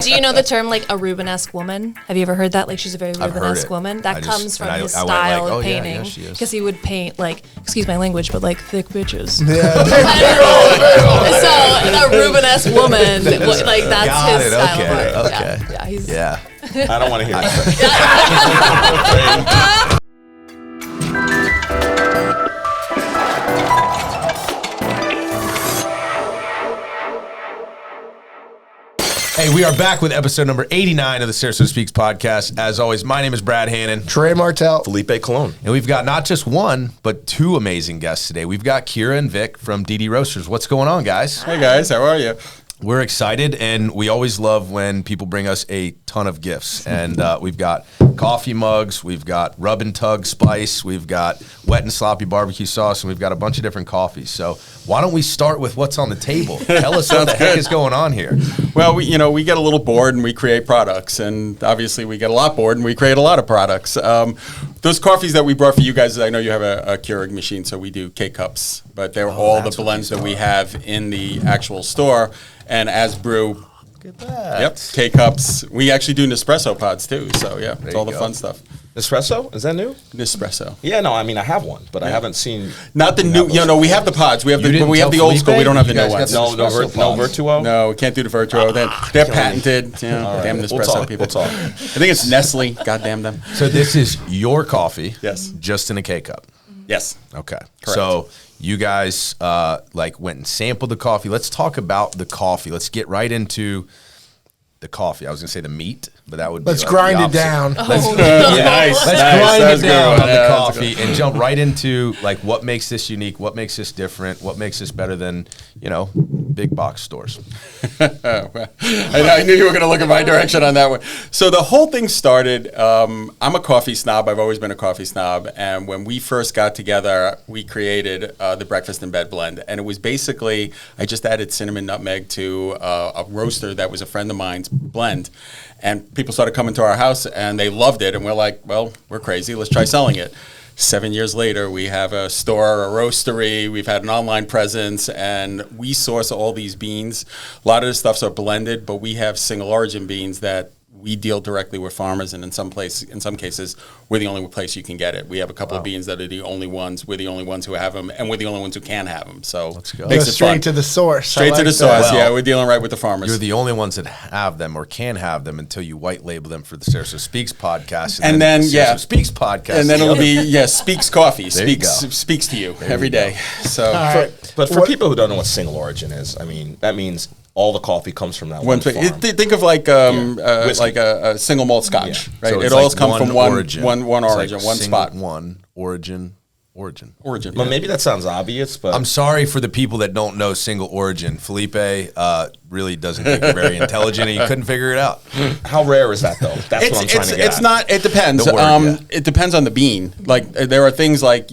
Do you know the term like a Rubenesque woman? Have you ever heard that? Like she's a very Rubenesque woman. That comes from his style of painting. Because he would paint like, excuse my language, but like thick bitches. Yeah. So a Rubenesque woman, like that's his style of art. Okay. Yeah. I don't want to hear that. Hey, we are back with episode number 89 of the Sarasota SpeaX podcast. As always, my name is Brad Hannon. Trey Martell. Felipe Colon. And we've got not just one, but two amazing guests today. We've got Kira and Vic from DD Roasters. What's going on, guys? Hey, guys. How are you? We're excited, and we always love when people bring us a ton of gifts. And we've got coffee mugs, we've got rub and tug spice, we've got wet and sloppy barbecue sauce, and we've got a bunch of different coffees. So why don't we start with what's on the table? Tell us what the heck is going on here. Well, we get a little bored and we create products, and obviously we get a lot bored and we create a lot of products. Those coffees that we brought for you guys, I know you have a Keurig machine, so we do K-Cups, but they're all the blends that we have in the actual store. And as brew, look at that. Yep, K-Cups. We actually do Nespresso pods too, so yeah, it's all the fun stuff. Nespresso? Is that new? Nespresso. Yeah, no, I mean, I have one, but I haven't seen... Not the new, we have the pods. We have the old school. We don't have the new ones. No Vertuo? No, we can't do the Vertuo. They're patented. Damn Nespresso people. We'll talk. I think it's Nestle. Goddamn them. So this is your coffee. Yes. Just in a K-Cup. Yes. Okay. Correct. So you guys went and sampled the coffee. Let's talk about the coffee. Let's get right into the coffee. I was going to say the meat, but that would be Let's grind it down. Let's grind it down on the coffee and jump right into like what makes this unique, what makes this different, what makes this better than, big box stores. I knew you were going to look in my direction on that one. So the whole thing started, I'm a coffee snob. I've always been a coffee snob. And when we first got together, we created the Breakfast in Bed blend. And it was basically, I just added cinnamon nutmeg to a roaster that was a friend of mine's blend. And people started coming to our house and they loved it. And we're like, well, we're crazy. Let's try selling it. 7 years later, we have a store, a roastery, we've had an online presence, and we source all these beans. A lot of the stuffs are blended, but we have single origin beans that we deal directly with farmers, and in some cases, we're the only place you can get it. We have a couple of beans that are the only ones. We're the only ones who have them, and we're the only ones who can have them. So let's go. Makes it straight fun. To the source. Straight to the source. Yeah, we're dealing right with the farmers. You're the only ones that have them or can have them until you white label them for the Sarasota SpeaX podcast, and then the Sarasota SpeaX podcast, and then it'll be SpeaX Coffee. Speaks to you every day. So, but for people who don't know what single origin is, I mean that means all the coffee comes from that one farm. Think of like a single malt Scotch, right? So it all comes from one origin, one spot. One origin. Well, maybe that sounds obvious, but I'm sorry for the people that don't know single origin. Felipe really doesn't think you're very intelligent, and he couldn't figure it out. How rare is that, though? That's what I'm trying to get It's not. It depends. It depends on the bean. Like there are things like.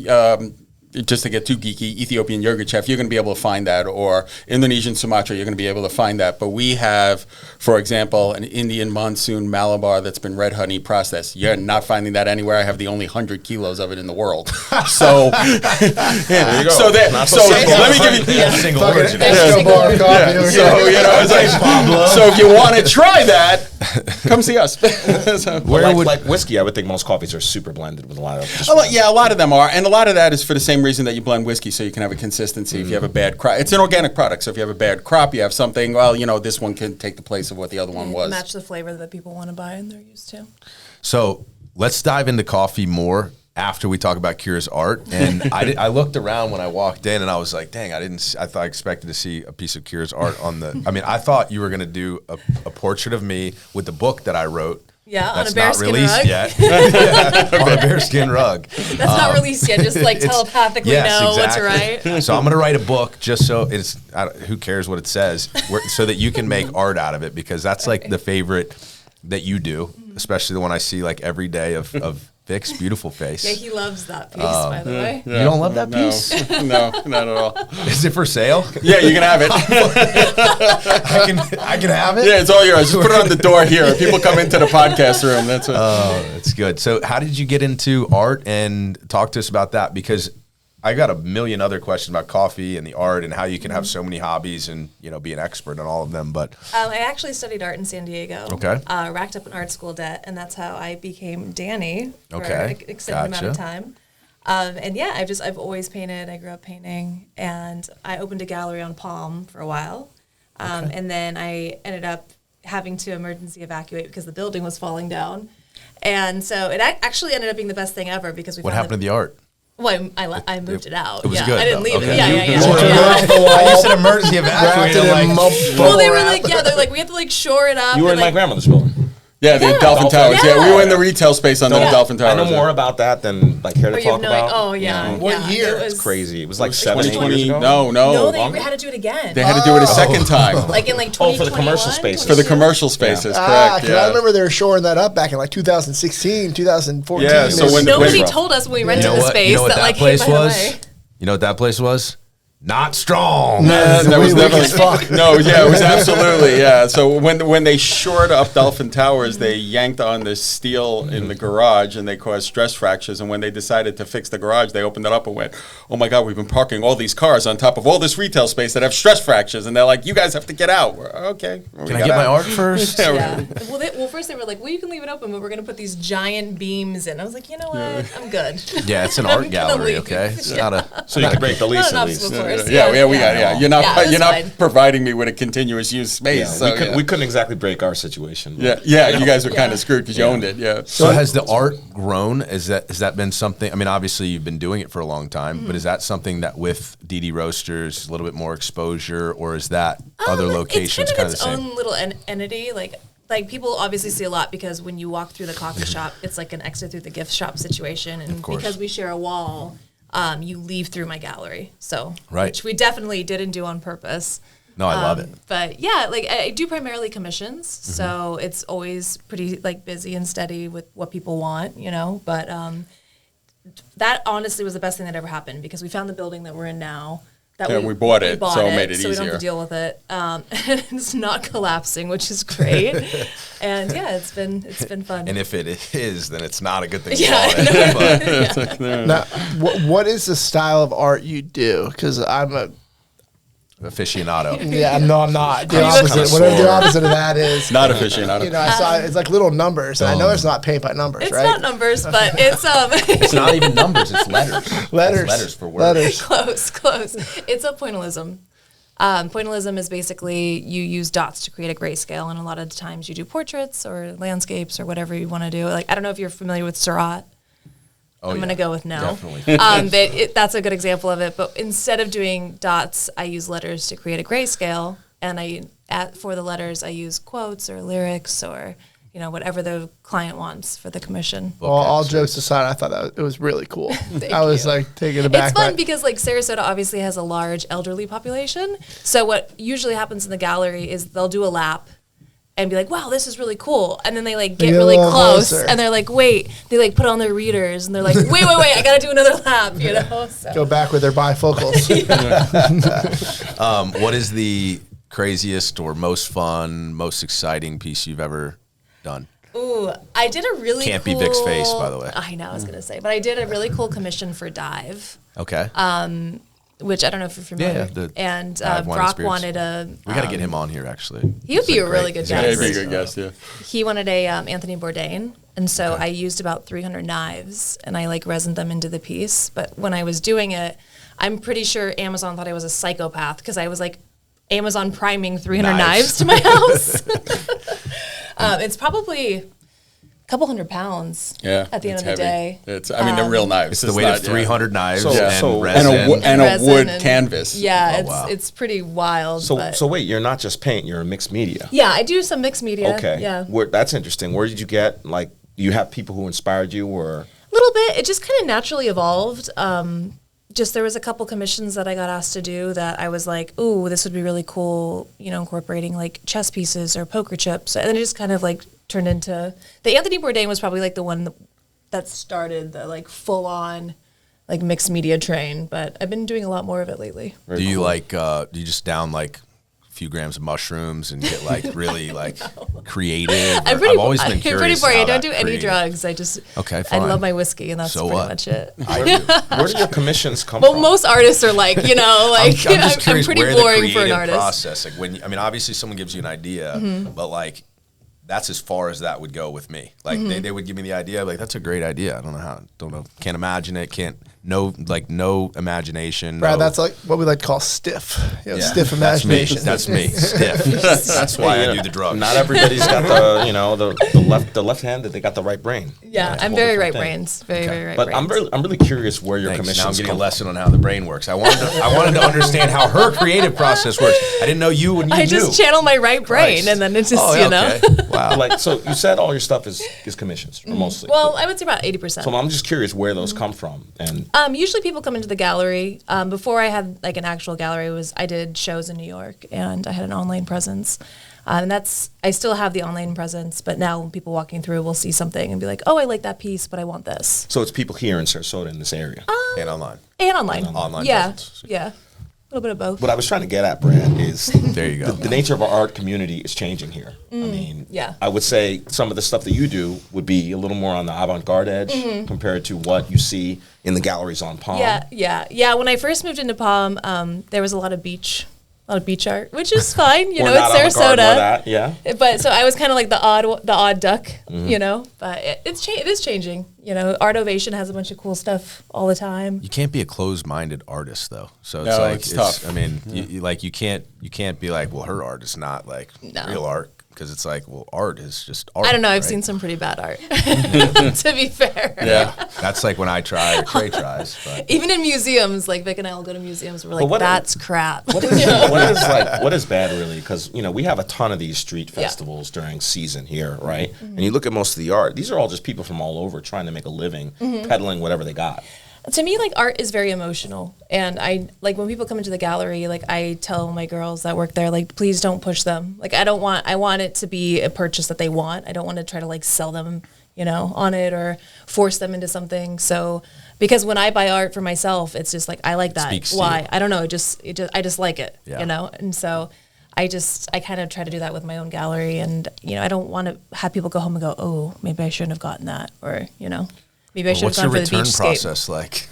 Just to get too geeky, Ethiopian yogurt chef, you're going to be able to find that, or Indonesian Sumatra, you're going to be able to find that. But we have, for example, an Indian monsoon Malabar that's been red honey processed. You're not finding that anywhere. I have the only 100 kilos of it in the world. So, there you go. So let me give you single origin. So if you want to try that, come see us. Like whiskey, I would think most coffees are super blended with a lot of. A lot of them are, and a lot of that is for the same reason that you blend whiskey, so you can have a consistency. If you have a bad crop, it's an organic product. So if you have a bad crop, you have something. Well, this one can take the place of what the other one was. Match the flavor that people want to buy and they're used to. So let's dive into coffee more after we talk about Kira's art. And I looked around when I walked in, and I was like, dang, I expected to see a piece of Kira's art on the. I mean, I thought you were going to do a portrait of me with the book that I wrote. Yeah, that's on a bearskin rug. Yet. On a bearskin rug. That's not released yet. Just like telepathically know what to write. So I'm going to write a book just so it's. Who cares what it says? So that you can make art out of it, because that's like the favorite that you do, especially the one I see like every day of Vic's beautiful face. Yeah, he loves that piece, by the way. You don't love that piece? No, not at all. Is it for sale? Yeah, you can have it. I can have it? Yeah, it's all yours. Just put it on the door here. People come into the podcast room. That's what. Oh, that's good. So how did you get into art, and talk to us about that? Because I got a million other questions about coffee and the art and how you can have so many hobbies and be an expert on all of them. But I actually studied art in San Diego. Okay. Racked up an art school debt, and that's how I became Danny for Okay. an extended amount of time. And yeah, I've always painted. I grew up painting, and I opened a gallery on Palm for a while, and then I ended up having to emergency evacuate because the building was falling down, and so it actually ended up being the best thing ever because we. What happened to the art? Well, I moved it out. It was good. I didn't leave Okay. it. Yeah. You said emergency evacuate. Well, they were like, they're like, we have to like shore it up. You were in my grandmother's building. Yeah, the Dolphin Towers. Yeah, we were in the retail space under the Dolphin Towers. I know more about that than like here to talk about. Oh yeah. What year? It was crazy. It was like 7 years ago. No. They had to do it again. They had to do it a second time. Like in like 2021. for the commercial spaces. For the commercial spaces, correct. Because I remember they were shoring that up back in like 2016, 2014. Yeah, so when nobody told us when we rented the space you know what that that like place hey, by the was? way. You know what that place was? Not strong. That was never it was absolutely, yeah. So when they shored up Dolphin Towers, they yanked on the steel in the garage and they caused stress fractures. And when they decided to fix the garage, they opened it up and went, oh my God, we've been parking all these cars on top of all this retail space that have stress fractures. And they're like, you guys have to get out. Okay. Can I get my art first? Yeah. Well, first they were like, well, you can leave it open, but we're going to put these giant beams in. I was like, you know what? I'm good. Yeah, it's an art gallery, okay? It's not a... So you can break the lease at least. You're not providing me with a continuous use space. We couldn't exactly break our situation. You guys were kind of screwed because you owned it. Yeah. So has the art grown? Has that been something? I mean, obviously you've been doing it for a long time, but is that something that with DD Roasters, a little bit more exposure, or is that other locations kind of the same? It's its own little entity, like people obviously see a lot because when you walk through the coffee shop, it's like an exit through the gift shop situation, and because we share a wall. You leave through my gallery, which we definitely didn't do on purpose. No, I love it. But yeah, like I do primarily commissions, so it's always pretty like busy and steady with what people want, But that honestly was the best thing that ever happened because we found the building that we're in now. We bought it, so it made it easier. So we don't have to deal with it. And it's not collapsing, which is great. And yeah, it's been fun. And if it is, then it's not a good thing. Now, what is the style of art you do? Because I'm a aficionado. Yeah, no, I'm not. The opposite, whatever the opposite of that is. Not aficionado. I saw it's like little numbers, and I know it's not paint by numbers, it's right? It's not numbers, but it's It's not even numbers. It's letters. Letters for words. Close. It's a pointillism. Pointillism is basically you use dots to create a grayscale, and a lot of times you do portraits or landscapes or whatever you want to do. Like I don't know if you're familiar with Seurat. I'm going to go with no. Definitely. That's a good example of it. But instead of doing dots, I use letters to create a grayscale. And for the letters, I use quotes or lyrics or, whatever the client wants for the commission. Well, all jokes aside, I thought it was really cool. I was like taken aback. It's fun because like Sarasota obviously has a large elderly population. So what usually happens in the gallery is they'll do a lap and be like, wow, this is really cool. And then they like get really close and they're like, wait, they like put on their readers and they're like, wait, I got to do another lap, So. Go back with their bifocals. What is the craziest or most fun, most exciting piece you've ever done? Ooh, I did a really Can't cool... be Vic's face, by the way. I know, I was going to say. But I did a really cool commission for Dive. Okay. Which I don't know if you're familiar. Yeah. And Brock wanted a... we got to get him on here, actually. He would be a really good guest. Yeah, he'd be a good guest, yeah. He wanted a Anthony Bourdain. And so I used about 300 knives, and I like resined them into the piece. But when I was doing it, I'm pretty sure Amazon thought I was a psychopath because I was like Amazon priming 300 knives to my house. It's probably... couple hundred pounds at the end of the day. They're real knives. It's the weight of 300 knives and resin. And a wood canvas. Yeah, it's pretty wild. So wait, you're not just paint, you're a mixed media. Yeah, I do some mixed media. Okay. Yeah. That's interesting. Where did you get, you have people who inspired you or? A little bit. It just kind of naturally evolved. There was a couple commissions that I got asked to do that I was like, ooh, this would be really cool, incorporating like chess pieces or poker chips. And then it just kind of like turned into the Anthony Bourdain was probably like the one that started the like full on like mixed media train, but I've been doing a lot more of it lately. Do you do you just down like few grams of mushrooms and get like really like creative. I've always been curious. I'm pretty boring. I don't do any drugs. I just fine. I love my whiskey, and that's pretty much it. Where do your commissions come from? Well, most artists are like, like I'm just curious, I'm pretty where boring the for an artist. process. Like when obviously someone gives you an idea, but like that's as far as that would go with me. Like they would give me the idea, like that's a great idea. I don't know, can't imagine it, no imagination. Brad, that's like what we like to call stiff. Stiff imagination. That's me. Stiff. That's why I do the drugs. Not everybody's got the left hand that they got the right brain. Yeah, I'm very right brains. Very right brains. But I'm really curious where your commissions Now I'm getting a lesson on how the brain works. I wanted to understand how her creative process works. I didn't know you when you knew. I just channel my right brain, and then it's just Wow. Like, so you said all your stuff is commissions, or mostly. Well, I would say about 80%. So I'm just curious where those come from. And usually people come into the gallery. Before I had like an actual gallery, I did shows in New York, and I had an online presence. And I still have the online presence, but now when people walking through will see something and be like, oh, I like that piece, but I want this. So it's people here in Sarasota in this area. And online. Online presence. Yeah. A little bit of both. What I was trying to get at, Brad, is there you go. The nature of our art community is changing here. I mean, I would say some of the stuff that you do would be a little more on the avant-garde edge compared to what you see in the galleries on Palm. Yeah. When I first moved into Palm, there was a lot of beach art, which is fine. It's Sarasota. But so I was kind of like the odd duck, But it is changing. Art Ovation has a bunch of cool stuff all the time. You can't be a closed-minded artist though. So it's tough. I mean, you can't be like, well, her art is not like real art. Because it's like, well, art is just art. I don't know. I've seen some pretty bad art, to be fair. Yeah. That's like when I try or Trey tries. But. Even in museums, like Vic and I will go to museums, we're like, that's crap. What is bad, really? Because, we have a ton of these street festivals during season here, right? And you look at most of the art. These are all just people from all over trying to make a living, peddling whatever they got. To me, like, art is very emotional. And I, like, when people come into the gallery, like, I tell my girls that work there, like, please don't push them. Like, I want it to be a purchase that they want. I don't want to try to, like, sell them, on it or force them into something. So, because when I buy art for myself, it's just like, I like that. Why? I don't know. I just like it, And so I kind of try to do that with my own gallery. And, I don't want to have people go home and go, oh, maybe I shouldn't have gotten that. Or, maybe I should have gone for the beachscape. What's your return process like?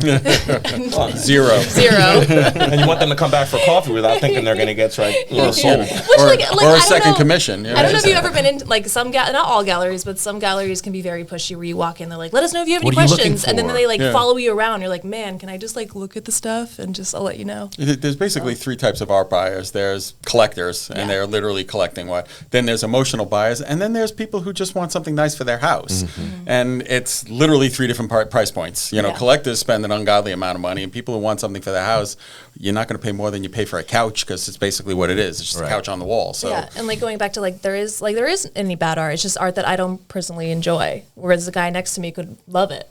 Zero. And you want them to come back for coffee without thinking they're going to get sold. Or a second commission. I don't know if you've ever been in, like, not all galleries, but some galleries can be very pushy where you walk in, they're like, let us know if you have any questions. And then they, like, follow you around. You're like, man, can I just, like, look at the stuff and I'll let you know. There's basically three types of art buyers. There's collectors, and they're literally collecting what. Then there's emotional buyers, and then there's people who just want something nice for their house. And it's literally three different price points. Collectors spend an ungodly amount of money, and people who want something for their house, you're not going to pay more than you pay for a couch, because it's basically what it is. It's just a couch on the wall. So and like going back to like there isn't any bad art. It's just art that I don't personally enjoy, whereas the guy next to me could love it.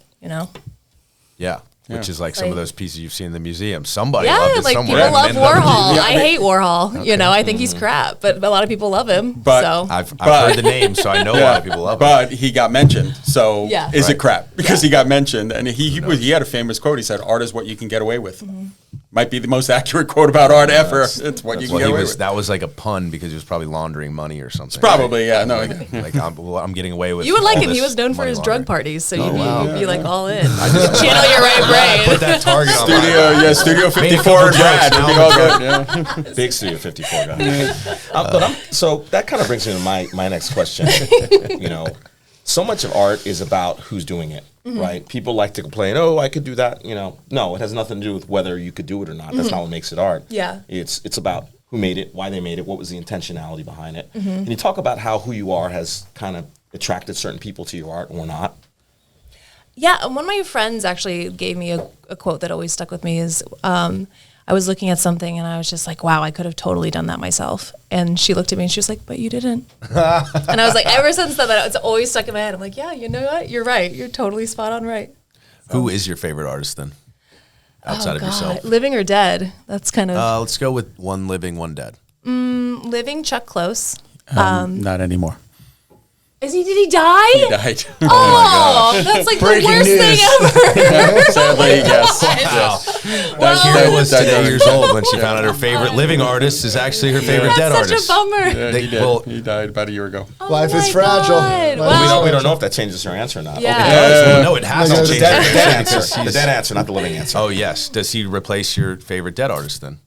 Yeah. Which is like some of those pieces you've seen in the museum. Somebody loved it somewhere. People love Warhol. I hate Warhol. Okay. I think he's crap, but a lot of people love him. But I've heard the name, so I know a lot of people love him. But he got mentioned, so is it crap? Because he got mentioned, and he had a famous quote. He said, "Art is what you can get away with." Might be the most accurate quote about art ever. It's what you can get away with. That was like a pun because he was probably laundering money or something. Probably, yeah. No, like I'm getting away with. You would like him. He was known for his drug parties, so you'd be like all in. Channel your right brain. Put that target on Studio 54 and Brad. It'd be all good. Yeah. Big Studio 54 guy. So that kind of brings me to my next question. So much of art is about who's doing it. Right? People like to complain, oh, I could do that. No, it has nothing to do with whether you could do it or not. That's not what makes it art. Yeah. It's about who made it, why they made it, what was the intentionality behind it. And you talk about how who you are has kind of attracted certain people to your art or not. Yeah, one of my friends actually gave me a quote that always stuck with me is, I was looking at something and I was just like, wow, I could have totally done that myself. And she looked at me and she was like, but you didn't. And I was like, ever since then, it's always stuck in my head. I'm like, yeah, you know what? You're right. You're totally spot on right. So. Who is your favorite artist then? Outside of yourself? Living or dead? That's kind of... let's go with one living, one dead. Living, Chuck Close. Not anymore. Did he die? He died. Oh, that's like Breaking the worst news. thing ever. Sadly, yes. Well, Kira was today years old when she found out her favorite living artist is actually her favorite dead That's artist. such a bummer. Yeah, he did. He died about a year ago. Oh Life is my fragile. God. Well, We don't know if that changes your answer or not. Yeah. Okay. No, it has No, to the change. Dead Because answer. The he's- dead answer, not the living answer. Oh yes. Does he replace your favorite dead artist then?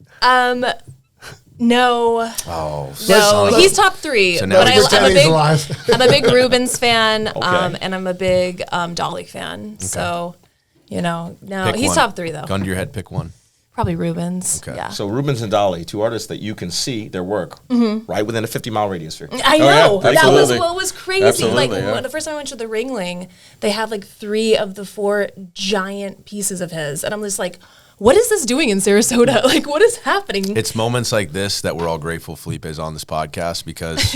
No. Oh, No, he's top 3. So now but let's pretend he's alive. I'm a big Rubens fan, Okay. and I'm a big Dolly fan. So, no, Pick he's one. top 3 though. Gun to your head, pick one. Probably Rubens. Okay. Yeah. So Rubens and Dolly, 2 artists that you can see their work right within a 50-mile radius here. I yeah, know. That was absolutely. what was crazy. Absolutely, Like yeah. when the first time I went to the Ringling, they have like 3 of the 4 giant pieces of his, and I'm just like, what is this doing in Sarasota? Like, what is happening? It's moments like this that we're all grateful Felipe is on this podcast because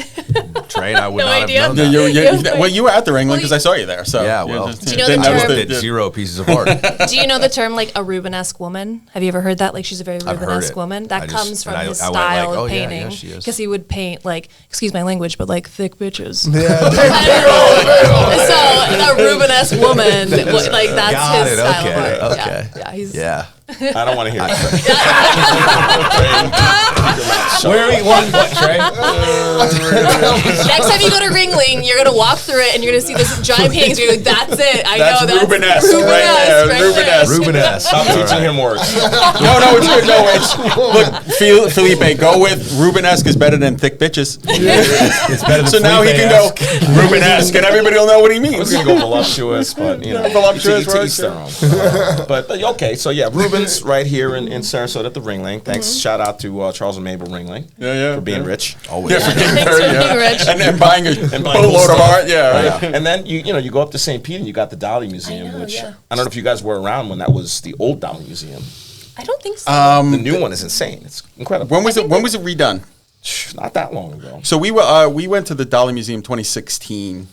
Trey and I would No not idea. have known Yeah, that. well, you were at the Ringling because I saw you there. So Yeah, well, Do you know didn't the notice term- I that- looked at 0 pieces of art. Do you know the term like a Rubenesque woman? Have you ever heard that? Like she's a very I've heard Rubenesque it. woman. That I just- comes from and his I went style like, of oh, yeah, painting. yeah, she is. Because he would paint like, excuse my language, but like thick bitches. Yeah. So a Rubenesque woman, like that's Got his it, style okay, of art. okay. Yeah, he's Yeah. I don't want to hear that. Where are we? What, Trey? Next time you go to Ringling, you're gonna walk through it and you're gonna see this giant paintings. You're like, that's it. I That's know that's Rubenesque right there. Rubenesque. Rubenesque. Stop teaching him words. No, it's good. No, it's look, Felipe, go with Rubenesque is better than thick bitches. It's better than So now he can go Rubenesque, and everybody will know what he I was means. going to go voluptuous, but, Voluptuous, to each their own. But, okay, so yeah, Rubens right here in Sarasota at the Ringling. Thanks. Shout out to Charles and Mabel Ringling for being rich. Always. Yeah, for being Thanks very, for being rich. And buying a buying boatload cool of stuff. art. Yeah, right. And then you go up to St. Pete and you got the Dolly Museum, which yeah. I don't know if you guys were around when that was the old Dolly Museum. I don't think so. The new one is insane. It's incredible. When was it redone? Not that long ago. So we went to the Dolly Museum 2016.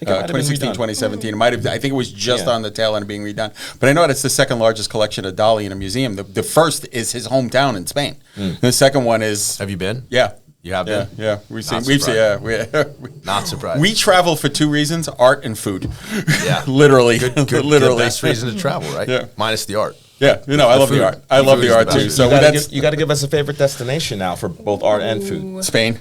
it might have been 2016, redone. 2017. It might have. I think it was just Yeah. on the tail end of being redone. But I know it's the second largest collection of Dolly in a museum. The first is his hometown in Spain. The second one is Have you been? yeah. You have Yeah, been? yeah, we've seen. Not We've seen. surprised. Yeah, Not surprised. we travel for 2 reasons: art and food. Yeah. literally, Good literally. best reason to travel, right? Yeah. Minus the art. Yeah, I love food. the art. I The love food the is art the too. best. So that's You got to give us a favorite destination now for both art and food. Spain,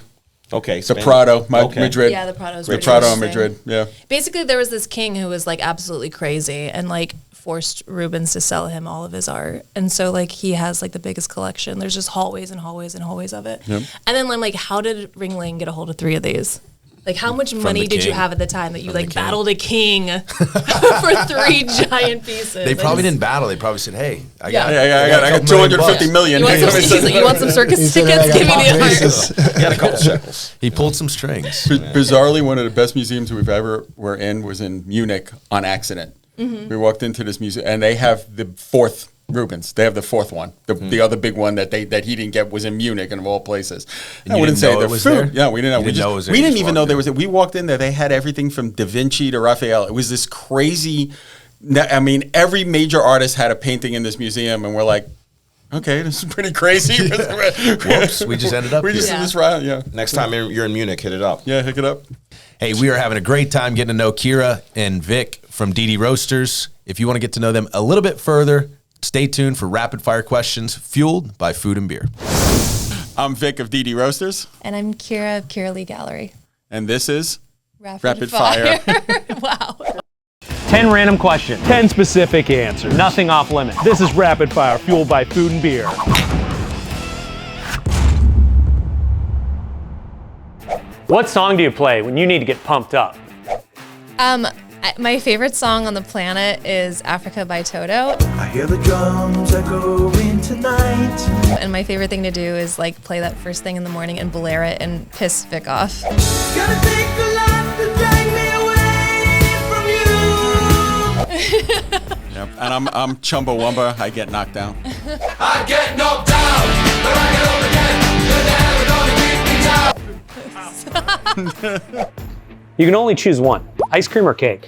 Okay, the Spain. Prado, Okay. Madrid. Yeah, the Prado's The pretty Prado in interesting. Madrid. Yeah. Basically, there was this king who was like absolutely crazy and like forced Rubens to sell him all of his art. And so like he has like the biggest collection. There's just hallways and hallways and hallways of it. Yep. And then I'm like, how did Ringling get a hold of 3 of these? Like how much money the did you king. have at the time that you From the like king. battled a king for 3 giant pieces? They probably didn't battle. They probably said, "Hey, I Yeah. got, Yeah, I got a couple 250 $1 million. You want some, he's like, you want some circus He said, tickets? "I got Give me pop the art. faces." He had a couple shekels. He pulled some strings. Bizarrely, one of the best museums we've ever were in was in Munich on accident. We walked into this museum, and they have the 4th Rubens. They have the 4th one. The other big one that he didn't get was in Munich, and of all places. And you didn't know the it was food. there? Yeah, we didn't know. You We, didn't know it was there, we you didn't just even know walked there was. We walked in there. They had everything from Da Vinci to Raphael. It was this crazy. I mean, every major artist had a painting in this museum, and we're like, okay, this is pretty crazy. Whoops, we just ended up We just here. did this right. Yeah. Next time you're in Munich, hit it up. Yeah, hook it up. Hey, we are having a great time getting to know Kira and Vic from DD Roasters. If you want to get to know them a little bit further, stay tuned for rapid fire questions fueled by food and beer. I'm Vic of DD Roasters, And I'm Kira of Kira Lee Gallery. and this is Rapid Fire. Wow. 10 random questions, 10 specific answers, nothing off limit. This is Rapid Fire, fueled by food and beer. What song do you play when you need to get pumped up? My favorite song on the planet is Africa by Toto. I hear the drums echoing tonight. And my favorite thing to do is like play that first thing in the morning and blare it and piss Vic off. It's gonna take a lot to drag me away from you. Yep. And I'm Chumbawamba. I get knocked down. I get knocked down, but I get up again. You're never gonna keep me down. You can only choose one, ice cream or cake.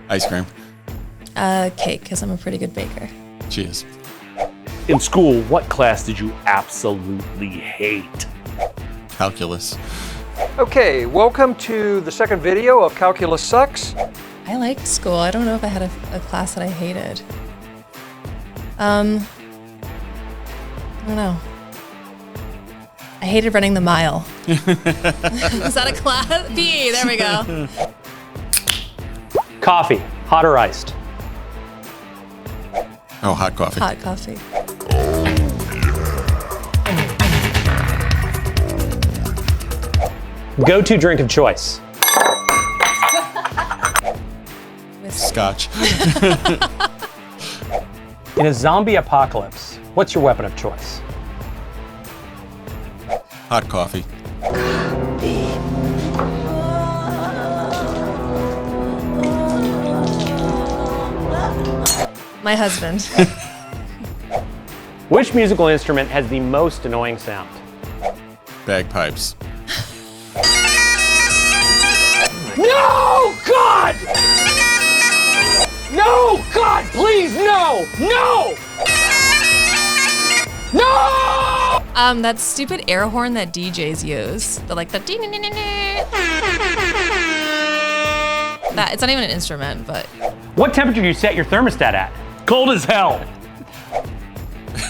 Ice cream. Cake, because I'm a pretty good baker. Cheers. In school, what class did you absolutely hate? Calculus. Okay, welcome to the second video of Calculus Sucks. I liked school. I don't know if I had a class that I hated. I don't know. I hated running the mile. Is that a class? PE, there we go. Coffee, hot or iced? Oh, hot coffee. Hot coffee. Go-to drink of choice? Scotch. In a zombie apocalypse, what's your weapon of choice? Hot coffee. My husband. Which musical instrument has the most annoying sound? Bagpipes. No, God! No, God, please, no! No! No! That stupid air horn that DJs use. The like the that it's not even an instrument, but What temperature do you set your thermostat at? Cold as hell.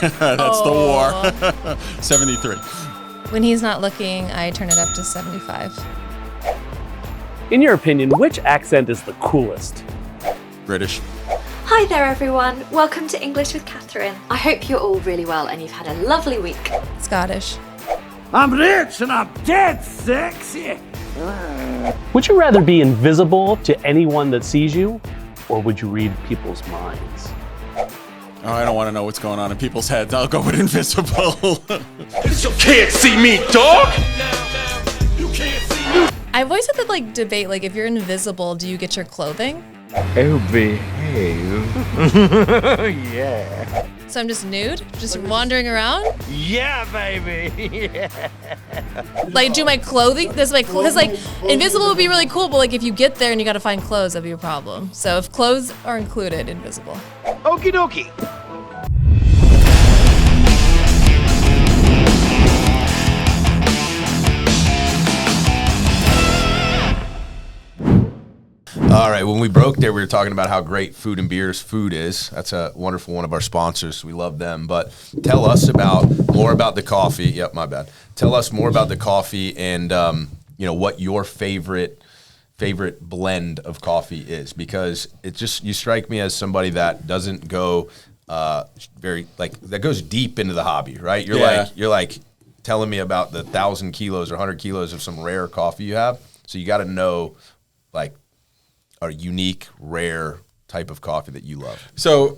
That's the war. 73. when he's not looking, I turn it up to 75. In your opinion, which accent is the coolest? British. Hi there everyone, welcome to English with Catherine. I hope you're all really well and you've had a lovely week. Scottish. I'm rich and I'm dead sexy. Would you rather be invisible to anyone that sees you, or would you read people's minds? Oh, I don't want to know what's going on in people's heads. I'll go with invisible. You can't see me, dog! You can't see me! I've always had that like debate, like if you're invisible, do you get your clothing? Oh, behave. Yeah. So I'm just nude, just wandering around? Yeah, baby. Yeah. Like, do my clothing, because like invisible would be really cool, but like if you get there and you gotta find clothes, that'd be a problem. So if clothes are included, invisible. Okie dokie. All right, when we broke there, we were talking about how great Food and Beer's food is. That's a wonderful one of our sponsors. We love them. But tell us more about the coffee. Yep, my bad. Tell us more about the coffee and what your favorite blend of coffee is, because you strike me as somebody that doesn't go that goes deep into the hobby, right? You're like telling me about the 1,000 kilos or 100 kilos of some rare coffee you have. So you got to know like a unique, rare type of coffee that you love. So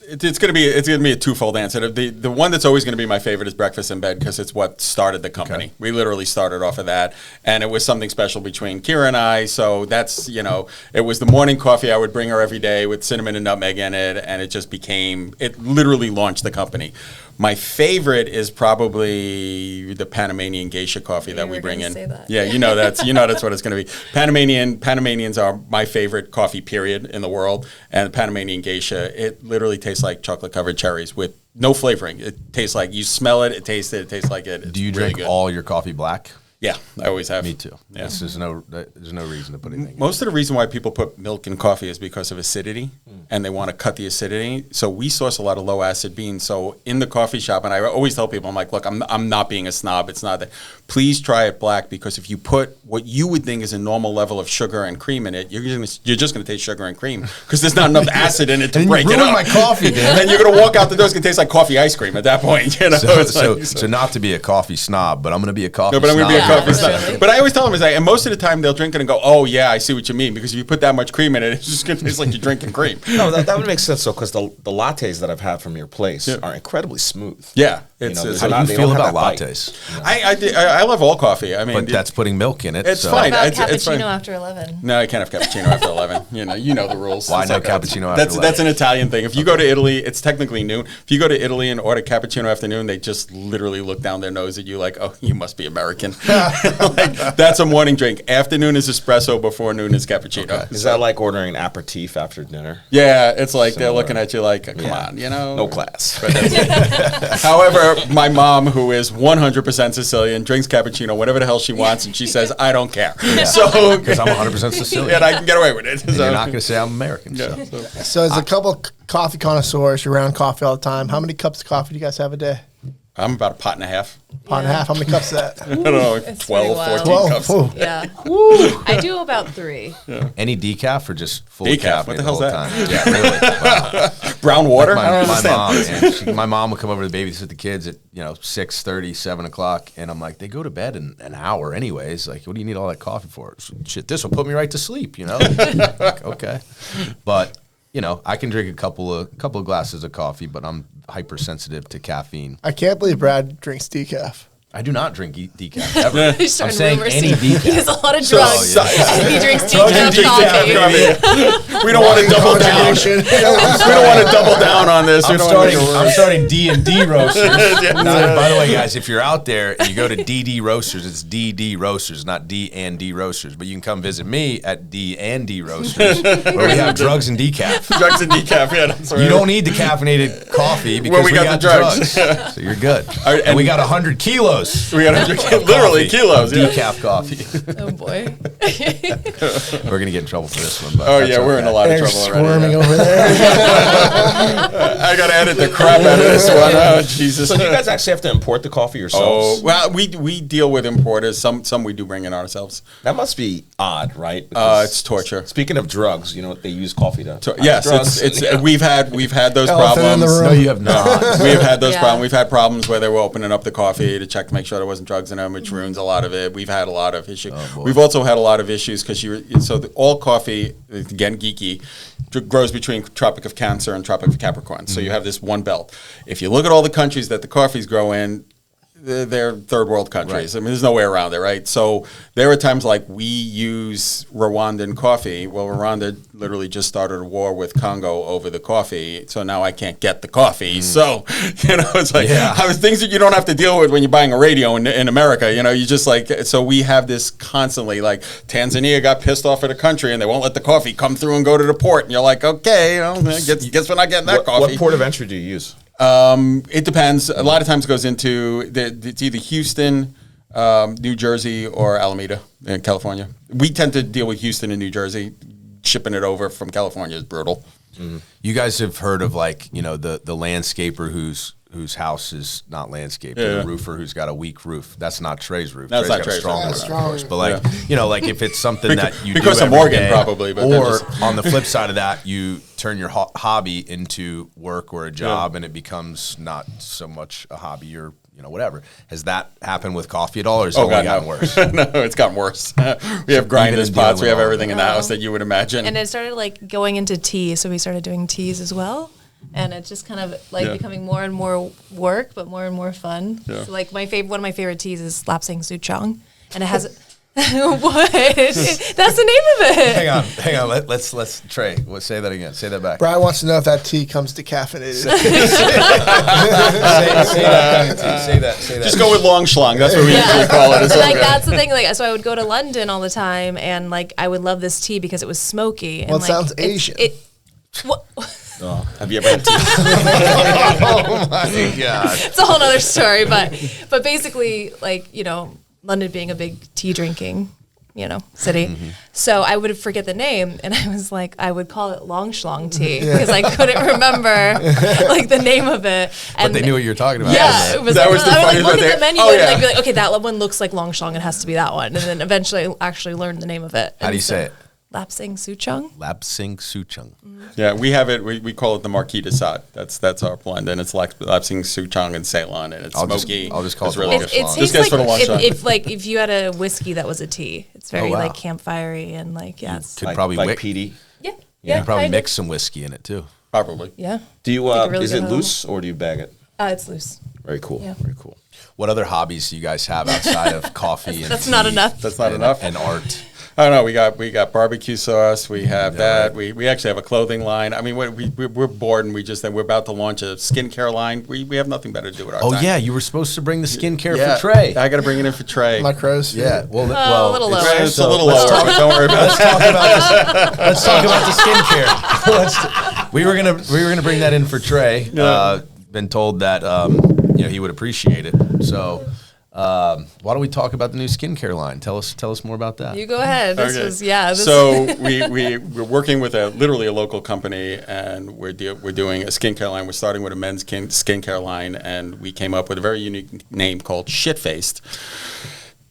it's gonna be a twofold answer. The one that's always gonna be my favorite is breakfast in bed, because it's what started the company. Okay. We literally started off of that, and it was something special between Kira and I. So that's it was the morning coffee. I would bring her every day with cinnamon and nutmeg in it, and it literally launched the company. My favorite is probably the Panamanian geisha coffee that we bring in. Yeah, that's what it's going to be. Panamanians are my favorite coffee period in the world, and the Panamanian geisha, it literally tastes like chocolate covered cherries with no flavoring. It tastes like you smell it, it tastes like it. It's Do you really drink good. all your coffee black? Yeah, I always have. Me too. Yeah. There's no reason to put anything in. Most of the reason why people put milk in coffee is because of acidity, and they want to cut the acidity. So we source a lot of low acid beans. So in the coffee shop, and I always tell people, I'm like, look, I'm not being a snob. It's not that. Please try it black, because if you put what you would think is a normal level of sugar and cream in it, you're just going to taste sugar and cream, because there's not enough acid in it to break it up. My coffee, dude. And then you're going to walk out the door, it's going to taste like coffee ice cream at that point. So not to be a coffee snob, but I'm going to be a coffee snob. No, but I'm going to be a coffee snob. But I always tell them, and most of the time they'll drink it and go, oh yeah, I see what you mean, because if you put that much cream in it, it's just going to taste like you're drinking cream. No, that would make sense though, because the lattes that I've had from your place are incredibly smooth. Yeah. How do you feel about lattes? I love all coffee. I mean, but that's putting milk in it. It's so. fine. What about it's cappuccino fine. after 11? No, I can't have cappuccino after 11. You know the rules. Why no cappuccino after 11? That's an Italian thing. If you go to Italy, it's technically noon. If you go to Italy and order cappuccino afternoon, they just literally look down their nose at you like, oh, you must be American. Like, that's a morning drink. Afternoon is espresso, before noon is cappuccino. Okay. Is that like ordering an aperitif after dinner? Yeah, it's like they're looking at you like, come on, No class. However, my mom, who is 100% Sicilian, drinks cappuccino whatever the hell she wants, and she says, I don't care. So because I'm 100% Sicilian. And I can get away with it. So. You're not going to say I'm American. Yeah, so as a couple coffee connoisseurs, you're around coffee all the time. How many cups of coffee do you guys have a day? I'm about a pot and a half. Pot and a half. How many cups is that? I don't know, 12, 14 cups. Ooh. Yeah. I do about 3. Yeah. Any decaf or just full decaf? Decaf What the hell's that? Time? Yeah, really. Wow. Brown water? Like I don't understand. My mom would come over to babysit the kids at 6:30, 7 o'clock, and I'm like, they go to bed in an hour anyways. Like, what do you need all that coffee for? Shit, this will put me right to sleep. Like, okay, but. I can drink a couple of glasses of coffee, but I'm hypersensitive to caffeine. I can't believe Brad drinks decaf. I do not drink decaf ever. I'm saying rumors. any decaf. He has a lot of drugs. He drinks decaf coffee. We don't want to double down. We don't want to double down on this. I'm starting D&D roasters. By the way, guys, if you're out there and you go to DD Roasters, it's DD Roasters, not D&D Roasters. But you can come visit me at D&D Roasters, where we have drugs and decaf. Drugs and decaf, yeah. That's right. You don't need decaffeinated coffee because we got the drugs. So you're good. And we got 100 kilos. We got 100 literally kilos. Decaf coffee. Oh boy. We're gonna get in trouble for this one. But we're in a lot of trouble squirming already. over there. I gotta edit the crap out of this one. Oh Jesus! So do you guys actually have to import the coffee yourselves? Oh well, we deal with importers. Some we do bring in ourselves. That must be odd, right? It's torture. Speaking of drugs, they use coffee to. Yes, drugs. it's we've had those Elephant in the problems. room. No, you have not. We have had those problems. We've had problems where they were opening up the coffee to check to make sure there wasn't drugs in them, which ruins a lot of it. We've had a lot of issues. We've also had a lot of issues because all coffee, again geeky, grows between Tropic of Cancer and Tropic of Capricorn. So you have this one belt. If you look at all the countries that the coffees grow in, they're third world countries. Right. I mean, there's no way around it, right? So there are times like we use Rwandan coffee. Well, Rwanda literally just started a war with Congo over the coffee, so now I can't get the coffee. So, it's like things that you don't have to deal with when you're buying a radio in America. You just so we have this constantly. Like Tanzania got pissed off at a country and they won't let the coffee come through and go to the port. And you're like, okay, guess we're not getting that coffee. What port of entry do you use? It depends. A lot of times it goes into it's either Houston, New Jersey, or Alameda in California. We tend to deal with Houston and New Jersey. Shipping it over from California is brutal. Mm-hmm. You guys have heard of the landscaper whose house is not landscaped, the roofer who's got a weak roof. That's not Trey's roof. That's Trey's not got Trey's a strong roof. roof, of course. But if it's something that you because do of every Morgan day, probably, but or on the flip side of that, you turn your hobby into work or a job, and it becomes not so much a hobby or whatever. Has that happened with coffee at all, or has it only gotten worse? No, it's gotten worse. We have grinders, pots, we have everything in the house that you would imagine. And it started going into tea, so we started doing teas as well. And it's just kind of becoming more and more work, but more and more fun. Yeah. So one of my favorite teas is Lapsang Souchong, and it has what? That's the name of it. Hang on. Let's Trey. Say that again. Say that back. Brad wants to know if that tea comes decaffeinated. say that. Say that. Just go with long schlong. That's what we usually call it. That's the thing. So I would go to London all the time, and I would love this tea because it was smoky. Well, it sounds Asian. Oh, have you ever had tea? Oh my God! It's a whole other story, but basically, London being a big tea drinking, city. Mm-hmm. So I would forget the name, and I would call it long schlong tea because I couldn't remember the name of it. And but they knew what you were talking about. Yeah, it was that was the I would look at the menu and be like, okay, that one looks like long schlong. It has to be that one, and then eventually actually learned the name of it. How do you say it? Lapsang Souchong. Lapsang Souchong. Yeah, we have it. We call it the Marquis de Sade. That's our blend, and it's Lapsang Souchong and Ceylon, and it's smoky. I'll just call it really good. It tastes if you had a whiskey that was a tea. It's very campfirey and could probably peaty. Yeah, you could probably mix some whiskey in it too. Probably. Yeah. Do you? Is it loose or do you bag it? It's loose. Very cool. Yeah. Very cool. What other hobbies do you guys have outside of coffee? That's not enough. That's not enough. And art. I don't know. We got barbecue sauce. We have that. Right. We actually have a clothing line. I mean, we're bored, and we're about to launch a skincare line. We have nothing better to do with our time. Oh yeah, you were supposed to bring the skincare for Trey. I got to bring it in for Trey. My crows. Yeah. Well, a little lower. It's a little lower. Don't worry about it. Let's talk about the skincare. We were gonna bring that in for Trey. Been told that he would appreciate it. So. Why don't we talk about the new skincare line? Tell us more about that. You go ahead. So we're working with literally a local company, and we're doing a skincare line. We're starting with a men's skincare line, and we came up with a very unique name called Shitfaced.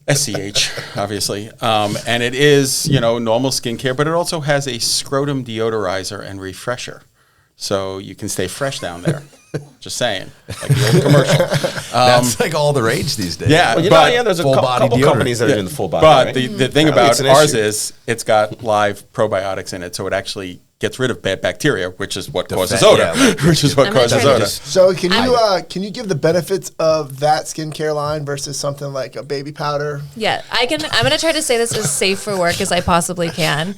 SCH, obviously. And it is, normal skincare, but it also has a scrotum deodorizer and refresher. So you can stay fresh down there. Just saying, like the old commercial. That's like all the rage these days. Yeah, there's a couple companies that are doing the full body. But right? the thing about ours is it's got live probiotics in it, so it actually gets rid of bad bacteria, which is what causes odor. So can you give the benefits of that skincare line versus something like a baby powder? Yeah, I'm going to try to say this as safe for work as I possibly can.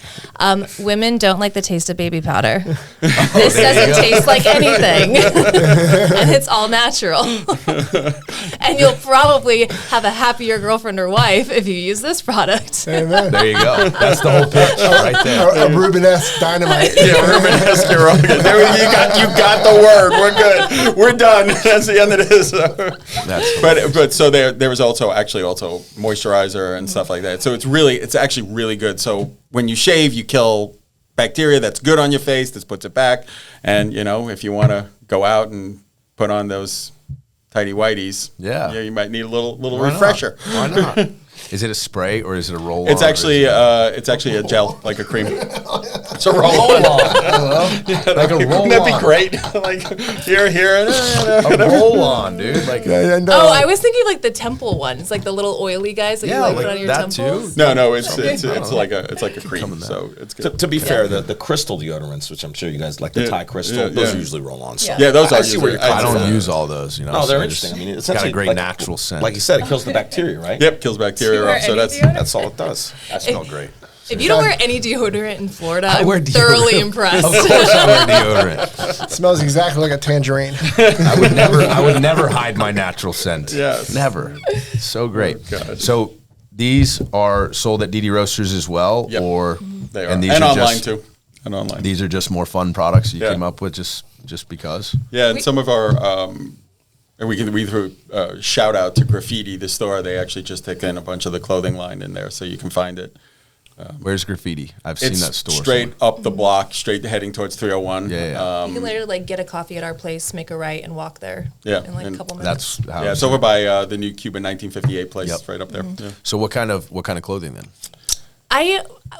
Women don't like the taste of baby powder. This doesn't taste like anything, and it's all natural. And you'll probably have a happier girlfriend or wife if you use this product. Amen. There you go. That's the whole pitch right there. A Rubenesque dynamite. Yeah, Rubenesque, you're wrong. You got the word. We're good. We're done. That's the end of this. But so there was also moisturizer and stuff like that. So it's actually really good. So when you shave, you kill bacteria. That's good on your face. This puts it back. And if you want to go out and put on those tighty whiteys, you might need a little refresher. Why not? Is it a spray or is it a roll-on? It's actually a gel, like a cream. It's a roll-on. Like a roll-on. Wouldn't that be great? Like here. A roll-on, dude. I was thinking like the temple ones, like the little oily guys that you put on your temples. Too? No, it's like a cream. So it's good. To be fair, the crystal deodorants, which I'm sure you guys like, the Thai crystal, those are usually roll-ons. So. Yeah, those are. I don't use all those. No, they're interesting. I mean, it's got a great natural scent. Like you said, it kills the bacteria, right? Yep, kills bacteria. So that's all it does. That smell great. If you don't wear any deodorant in Florida, I'm thoroughly impressed. Of course I wear deodorant. It smells exactly like a tangerine. I would never hide my natural scent. Yes. Never. So great. Oh, so these are sold at DD Roasters as well? Yep. Or they are. And online too. And online. These are just more fun products you came up with just because? Yeah, and some of our... And we threw a shout out to Graffiti, the store. They actually just took in a bunch of the clothing line in there, so you can find it. Where's Graffiti? I've seen that store. Straight up the block, straight heading towards 301. Yeah. You can literally get a coffee at our place, make a right, and walk there. Yeah, in a couple minutes. That's how. Yeah, it's over by the new Cuban 1958 place, right up there. Mm-hmm. Yeah. So what kind of clothing then?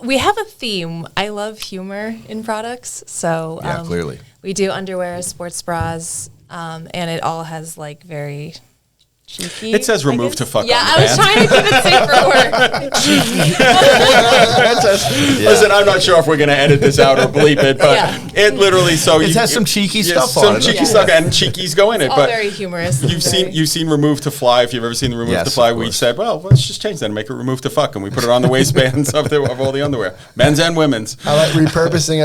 We have a theme. I love humor in products, so clearly we do underwear, sports bras. And it all has very cheeky. It says "remove to fuck." Yeah, on I was trying to keep it safe for work. Listen, I'm not sure if we're going to edit this out or bleep it, but it literally it has some cheeky stuff on it. Some cheeky stuff, and cheekies go in it. It's all very humorous. You've seen "remove to fly." If you've ever seen the "remove to fly," we said, well, let's just change that and make it "remove to fuck," and we put it on the waistbands of all the underwear, men's and women's. I like repurposing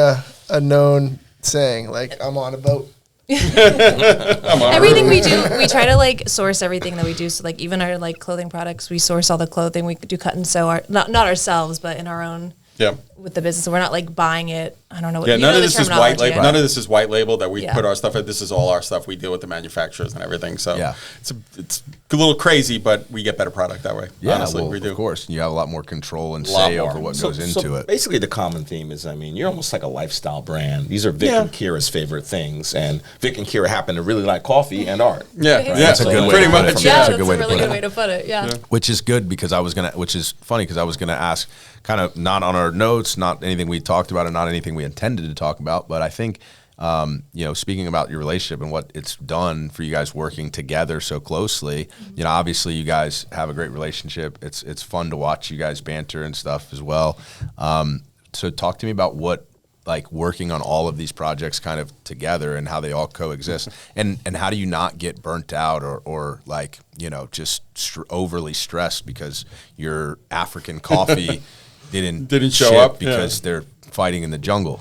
a known saying, like "I'm on a boat." Everything we do, we try to source everything that we do. So even our clothing products, we source all the clothing. We do cut and sew, not ourselves, but in our own. Yeah. With the business, so we're not buying it. I don't know what. Yeah, none of this is white label. None of this is white label that we put our stuff in. This is all our stuff. We deal with the manufacturers and everything. So it's a little crazy, but we get better product that way. Yeah, honestly, we do. Of course, you have a lot more control and say over what goes into it. Basically, the common theme is, you're almost like a lifestyle brand. These are Vic and Kira's favorite things, and Vic and Kira happen to really like coffee and art. Yeah, that's a good way. Pretty much. Yeah, that's a really good way to put it. Yeah. Which is good because which is funny because I was gonna ask, kind of not on our notes, not anything we talked about, and not anything we intended to talk about, but I think, speaking about your relationship and what it's done for you guys working together so closely, obviously you guys have a great relationship. It's fun to watch you guys banter and stuff as well. So talk to me about what, working on all of these projects kind of together and how they all coexist, and how do you not get burnt out or just overly stressed because your African coffee didn't show up because they're fighting in the jungle.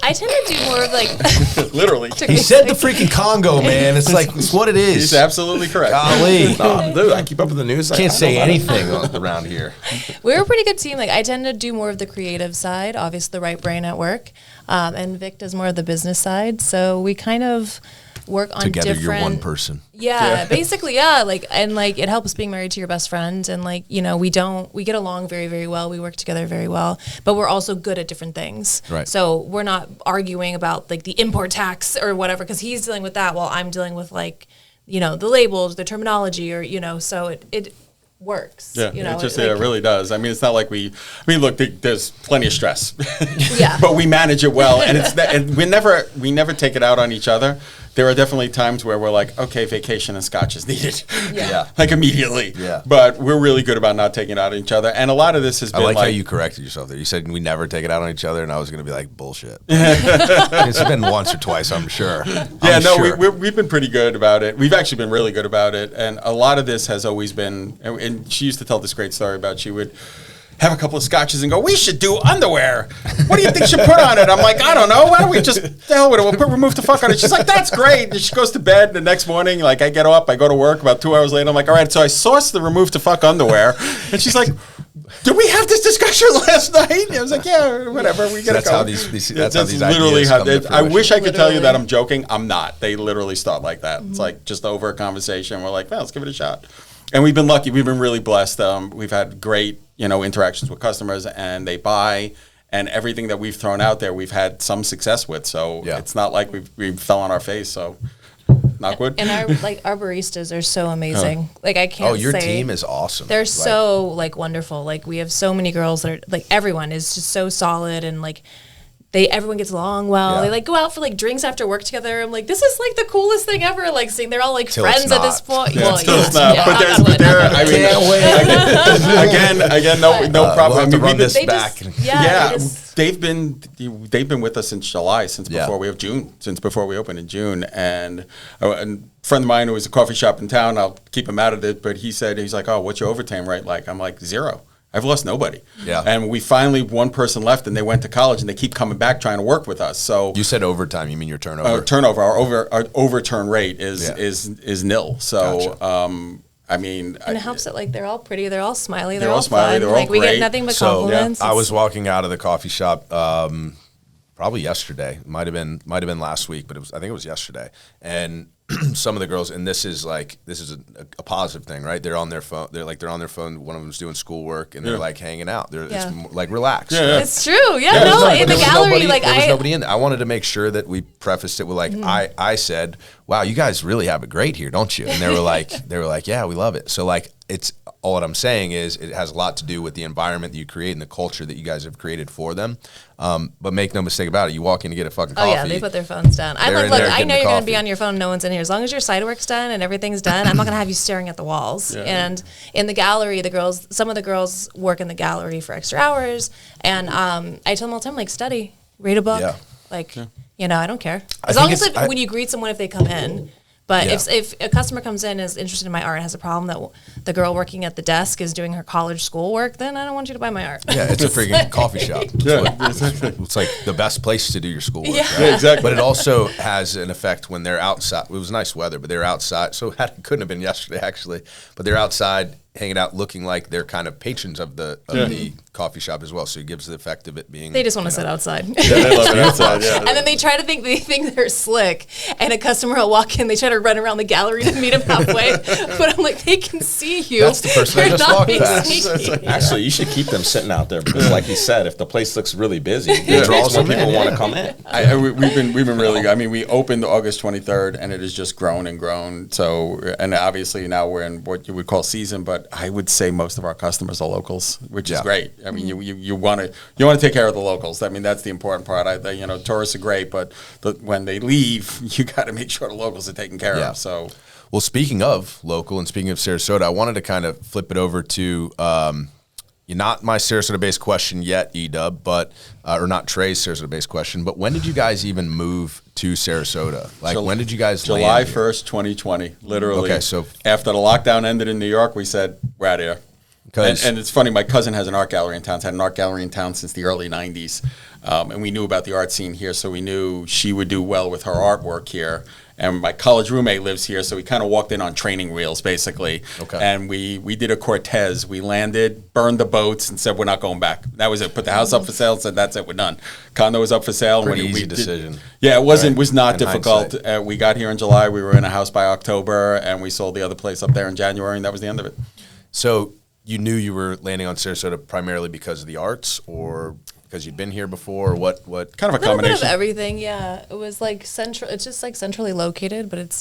I tend to do more of like literally. He said the freaking Congo, man. It's like it's what it is. He's absolutely correct. Golly, no, dude, I keep up with the news. Can't say anything around here. We're a pretty good team. Like I tend to do more of the creative side, obviously the right brain at work, and Vic does more of the business side. So we kind of work on together. Different, You're one person. Yeah, basically, yeah. Like and like it helps being married to your best friend, and like we get along very very well. We work together very well, but we're also good at different things. Right. So we're not arguing about like the import tax or whatever because he's dealing with that while I'm dealing with like the labels, the terminology, or so it works. Yeah, it really does. I mean, it's not like look, there's plenty of stress. Yeah. But we manage it well, and we never take it out on each other. There are definitely times where we're like, okay, vacation and scotch is needed. Yeah. Like immediately. Yeah. But we're really good about not taking it out on each other. And a lot of this has been I like how you corrected yourself there. You said we never take it out on each other, and I was going to be like, bullshit. It's been once or twice, I'm sure. We've been pretty good about it. We've actually been really good about it. And a lot of this has always been, and she used to tell this great story about she would have a couple of scotches and go, we should do underwear. What do you think should put on it? I'm like, I don't know. Why don't we just, the hell with it, we'll put remove the fuck on it. She's like, that's great. And she goes to bed the next morning. Like I get up, I go to work about 2 hours later. I'm like, all right, so I sourced the remove the fuck underwear. And she's like, did we have this discussion last night? And I was like, yeah, whatever. We gotta go. That's how these ideas come to fruition. I wish I could tell you that I'm joking. I'm not. They literally start like that. It's like just over a conversation. We're like, well, let's give it a shot. And we've been lucky. We've been really blessed. We've had great, interactions with customers, and they buy. And everything that we've thrown out there, we've had some success with. So it's not like we fell on our face. So, knock wood. And our baristas are so amazing. Like I can't. Oh, your team is awesome. They're so wonderful. Like we have so many girls that are like everyone is just so solid and like. Everyone gets along well. They go out for drinks after work together. I'm like, this is the coolest thing ever. Like seeing they're all friends at this point. Yeah, it's not. But there. I mean, again, no problem. We'll have to run this back. They've been with us since July, since before we have June, since before we opened in June. And a friend of mine who was a coffee shop in town, I'll keep him out of it, but he's like, oh, what's your overtime rate like? I'm like, 0. I've lost nobody. Yeah. And we finally, one person left and they went to college and they keep coming back trying to work with us. So you said overtime, you mean your turnover? Turnover. Our overturn rate is nil. So, gotcha. I mean. And it helps that they're all pretty, they're all smiley, they're all smiley, fun. they're all we great. get nothing but compliments. I was walking out of the coffee shop probably yesterday. Might have been last week, but I think it was yesterday. And some of the girls, and this is a positive thing, right? They're on their phone. They're on their phone. One of them's doing schoolwork, and they're hanging out. It's relaxed. Yeah. It's true. Yeah, in the gallery, there was nobody in there. I wanted to make sure that we prefaced it with I said, "Wow, you guys really have it great here, don't you?" And they were like, "Yeah, we love it." So it's all what I'm saying is it has a lot to do with the environment that you create and the culture that you guys have created for them. But make no mistake about it, you walk in to get a fucking coffee. Oh yeah, they put their phones down. I'm like, look, I know you're going to be on your phone. No one's in here. As long as your side work's done and everything's done, I'm not going to have you staring at the walls. Yeah. And in the gallery, some of the girls work in the gallery for extra hours. And I tell them all the time, study, read a book. Yeah. I don't care. As long as when you greet someone, if they come in. But if a customer comes in is interested in my art and has a problem that the girl working at the desk is doing her college school work, then I don't want you to buy my art. Yeah, it's a freaking coffee shop. It's like the best place to do your schoolwork. Yeah. Right? Yeah, exactly. But it also has an effect when they're outside. It was nice weather, but they're outside. So it couldn't have been yesterday, actually. But they're outside hanging out looking like they're kind of patrons of the coffee shop as well. So it gives the effect of it being... They just want to sit outside. Yeah, they love it outside, yeah. And then they try to they think they're slick. And a customer will walk in, they try to run around the gallery to meet him halfway. But I'm like, they can see you. That's the person I just walked past. Actually, you should keep them sitting out there because, like you said, if the place looks really busy, it draws more people want to come in. We've been really good. I mean, we opened August 23rd, and it has just grown and grown. So, and obviously now we're in what you would call season, but I would say most of our customers are locals, which is great. I mean, you want to take care of the locals. I mean, that's the important part. Tourists are great, but when they leave, you got to make sure the locals are taken care of. So, well, speaking of local and speaking of Sarasota, I wanted to kind of flip it over to not my Sarasota-based question yet, E-Dub, but or not Trey's Sarasota-based question, but when did you guys even move to Sarasota? When did you guys July land here? 1st, 2020, literally. Okay, so after the lockdown ended in New York, we said, we're out of here. And it's funny, my cousin has an art gallery in town. It's had an art gallery in town since the early 90s. And we knew about the art scene here, so we knew she would do well with her artwork here. And my college roommate lives here, so we kind of walked in on training wheels, basically. Okay. And we did a Cortez. We landed, burned the boats, and said, we're not going back. That was it. Put the house up for sale, said, that's it, we're done. Condo was up for sale. Pretty easy decision. Yeah, it was not difficult. We got here in July. We were in a house by October, and we sold the other place up there in January, and that was the end of it. So you knew you were landing on Sarasota primarily because of the arts, or because you'd been here before? What kind of a combination bit of everything? Yeah, it was like central. It's just like centrally located, but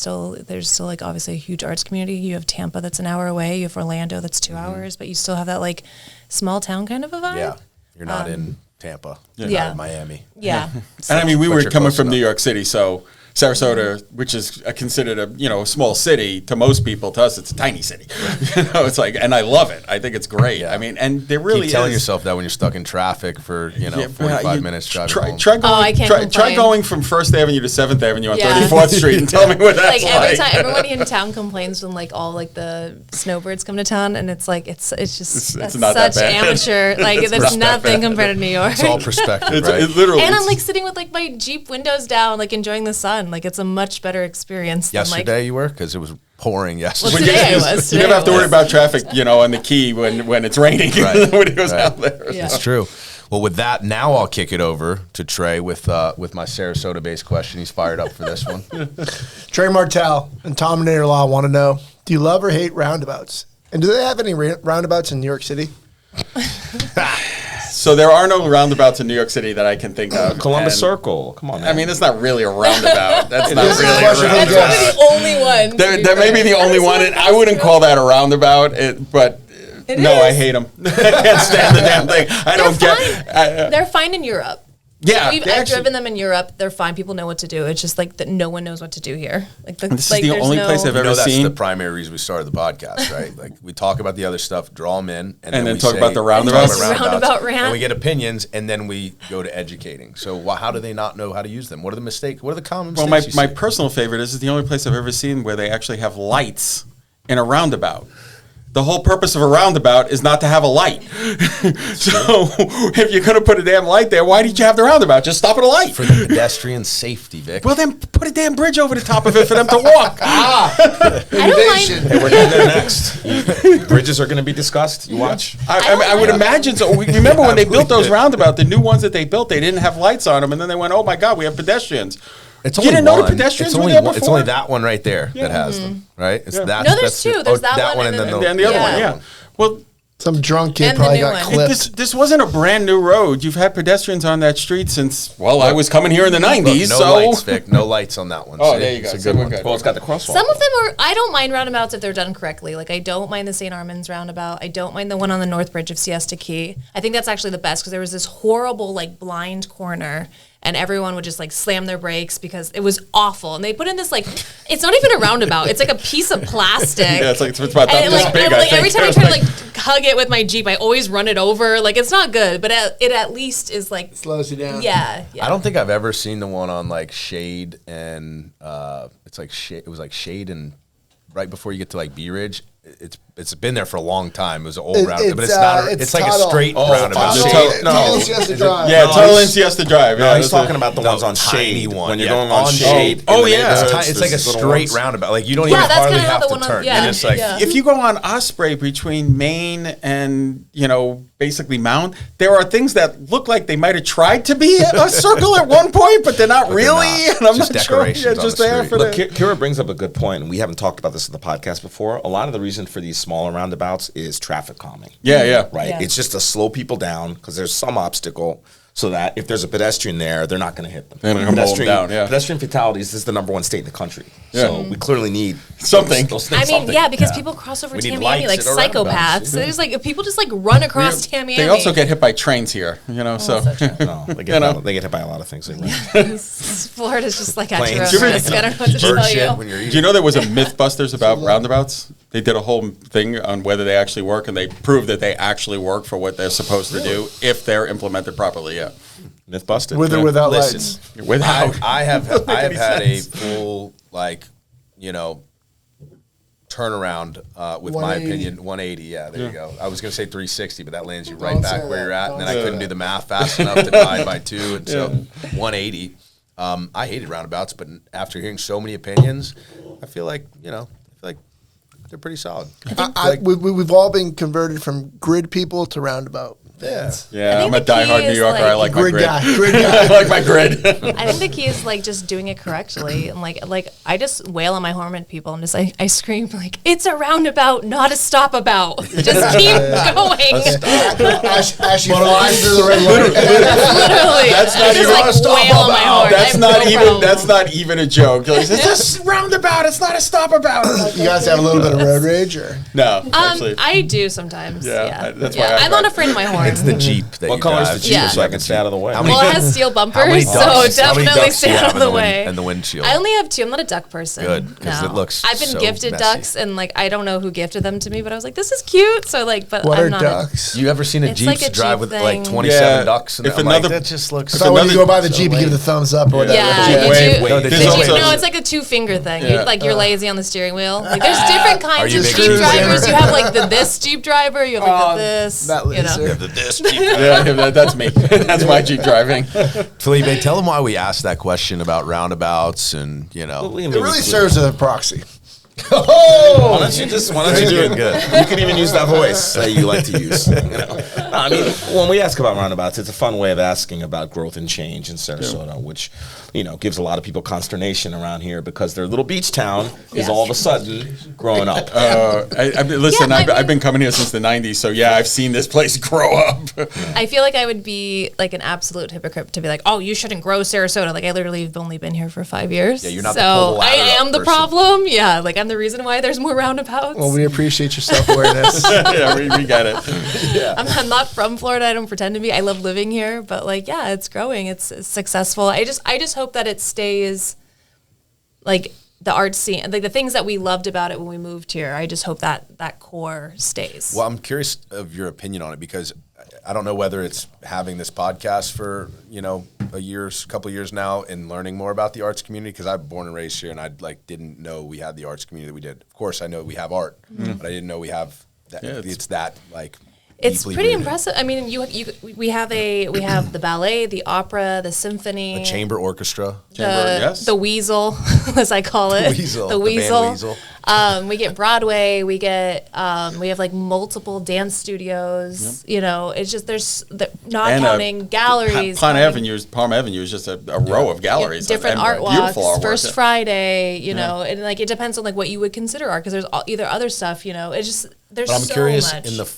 there's still like obviously a huge arts community. You have Tampa that's an hour away. You have Orlando that's 2 hours, but you still have that like small town kind of a vibe. Yeah, you're not in Tampa. You're not in Miami. Yeah, and I mean we were coming from New York City, so Sarasota, which is considered a small city to most people, to us it's a tiny city. It's like, and I love it. I think it's great. Yeah. I mean, and there really keep telling yourself that when you're stuck in traffic for 45 minutes driving home. Try going from First Avenue to 7th Avenue on 34th Street and tell me what that's like. Every time, everyone in town complains when like all like the snowbirds come to town, and it's like it's not such that amateur. Like there's nothing compared to New York. It's all perspective, right? It literally. And I'm like sitting with like my Jeep windows down, like enjoying the sun. Like it's a much better experience. Yesterday you were, because it was pouring yesterday. Well, today it was. You never have to worry about traffic, on the key when it's raining. Right. When it goes out there. Yeah. It's true. Well, with that, now I'll kick it over to Trey with my Sarasota-based question. He's fired up for this one. Trey Martell and Tominator Law want to know: do you love or hate roundabouts? And do they have any roundabouts in New York City? So there are no roundabouts in New York City that I can think of. Columbus Circle. Come on, man. I mean, it's not really a roundabout. That's not really a roundabout. That's probably the only one. That may be the only one. And I wouldn't call that a roundabout, but I hate them. I can't stand the damn thing. They're fine in Europe. Yeah, I've driven them in Europe. They're fine. People know what to do. It's just like that no one knows what to do here. This is the only place I've ever seen. That's the primary reason we started the podcast, right? Like we talk about the other stuff, draw them in, and then we talk about the roundabouts. Roundabout rant. And we get opinions, and then we go to educating. So how do they not know how to use them? What are the mistakes? What are the common mistakes? Well, my personal favorite is the only place I've ever seen where they actually have lights in a roundabout. The whole purpose of a roundabout is not to have a light. So if you're going to put a damn light there, why did you have the roundabout? Just stop at a light. For the pedestrian safety, Vic. Well, then put a damn bridge over the top of it for them to walk. Innovation. Hey, we're getting there next. Bridges are going to be discussed. You watch. I would imagine so. Remember when they built those roundabouts, the new ones that they built, they didn't have lights on them, and then they went, oh my God, we have pedestrians. You didn't know the pedestrians were there before? It's only that one right there that has them, right? It's that. No, there's two. There's that one and then the other one. Yeah. Well, some drunk kid probably got clipped. This wasn't a brand new road. You've had pedestrians on that street since, I was coming here in the 90s. No lights, Vic. No lights on that one. Oh, there you go. It's a good one. Well, it's got the crosswalk. Some of them are, I don't mind roundabouts if they're done correctly. Like, I don't mind the St. Armand's roundabout. I don't mind the one on the North Bridge of Siesta Key. I think that's actually the best because there was this horrible, like, blind corner. And everyone would just like slam their brakes because it was awful. And they put in this like, it's not even a roundabout. It's like a piece of plastic. Yeah, it's about this big. Every time I try to like hug it with my Jeep, I always run it over. Like it's not good, but it at least is like slows you down. Yeah. I don't think I've ever seen the one on like Shade and it's like Shade. It was like Shade and right before you get to like Bee Ridge. It's been there for a long time. It was an old roundabout, but it's not. It's like a straight roundabout. Total Siesta Drive. Yeah, Total and Siesta Drive. No, he's talking about the ones on Shade. When you're going on Shade. Oh yeah, it's like a straight roundabout. Like you don't even hardly have to turn. It's like if you go on Osprey between Maine and basically Mound, there are things that look like they might have tried to be a circle at one point, but they're not really. And I'm not sure. Yeah, just there for Look, Kira brings up a good point, and we haven't talked about this in the podcast before. A lot of the reason for these smaller roundabouts is traffic calming. Yeah. Right? Yeah. It's just to slow people down because there's some obstacle so that if there's a pedestrian there, they're not going to hit them. Pedestrian fatalities is the #1 state in the country. Yeah. So we clearly need something. Those things, because people cross over Tamiami like psychopaths. There's like people just like run across Tamiami. They also get hit by trains here, they get hit by a lot of things. Florida's just like at your own risk. I don't know what to tell you. Do you know there was a Mythbusters about roundabouts? They did a whole thing on whether they actually work, and they proved that they actually work for what they're supposed to do if they're implemented properly. Yeah, myth busted. With or without lights. Without. I have had a full turnaround, with my opinion, 180. Yeah, there you go. I was going to say 360, but that lands you right back where you're at. And then I couldn't do the math fast enough to divide by 2. And so 180. I hated roundabouts, but after hearing so many opinions, I feel like, they're pretty solid. We've all been converted from grid people to roundabout. Yeah, I'm a diehard New Yorker. I like my grid. I like my grid. I think the key is like just doing it correctly, and like I just wail on my horn at people, and just I scream like it's a roundabout, not a stop about. Just keep going. As she flies through the red light. Literally, that's not even like wail on my horn. That's not even a joke. It's a roundabout. It's not a stop about. You guys have a little bit of road rage, or no? Actually, I do sometimes. Yeah, that's why I'm not afraid of my horn. It's the Jeep that what color is the Jeep so I can stay out of the way? Well, it has steel bumpers, so definitely stay out of the way. And the windshield. I only have 2. I'm not a duck person. Good, because it looks I've been so gifted messy. ducks, and like I don't know who gifted them to me, but I was like, this is cute. So like, but what I'm are not ducks? You ever seen a It's Jeep like a drive Jeep with thing. like 27 ducks? And If I'm another- like, that just looks. So when you go by the Jeep, you give the thumbs up or whatever. Yeah, Wait, no, it's like a 2-finger thing. You're lazy on the steering wheel. Like there's different kinds you of big Jeep Jeep drivers. driver? You have like this Jeep driver. You have like this. that You know. loser. this Jeep. Yeah, that's me. That's my Jeep driving. Felipe, tell them why we asked that question about roundabouts and, It really serves as a proxy. Why don't you do it good? You can even use that voice that you like to use. No, I mean, when we ask about roundabouts, it's a fun way of asking about growth and change in Sarasota, which gives a lot of people consternation around here because their little beach town is all of a sudden growing up. Listen, I've been coming here since the 90s, so yeah, I've seen this place grow up. I feel like I would be like an absolute hypocrite to be like, oh, you shouldn't grow Sarasota. Like I literally have only been here for 5 years. Yeah, you're not so the pull the I ladder am up the person. problem. Yeah, like I'm the reason why there's more roundabouts. Well, we appreciate your self-awareness. Yeah, we get it. I'm not from Florida. I don't pretend to be. I love living here, but like, yeah, it's growing. It's successful. I just hope that it stays like the art scene, like the things that we loved about it when we moved here. I just hope that core stays. Well, I'm curious of your opinion on it because I don't know whether it's having this podcast for, a couple of years now and learning more about the arts community because I'm born and raised here and I didn't know we had the arts community that we did. Of course, I know we have art, but I didn't know we have that. Yeah, it's that like. It's pretty impressive. I mean, we have the ballet, the opera, the symphony, a chamber orchestra, the weasel, as I call it, the weasel. We get Broadway. We have like multiple dance studios. Yep. It's just not counting galleries. Palm Avenue is just a row of galleries. Different art walks. First Friday, and like it depends on like what you would consider art because there's either other stuff. It's just there's so much. But I'm curious in the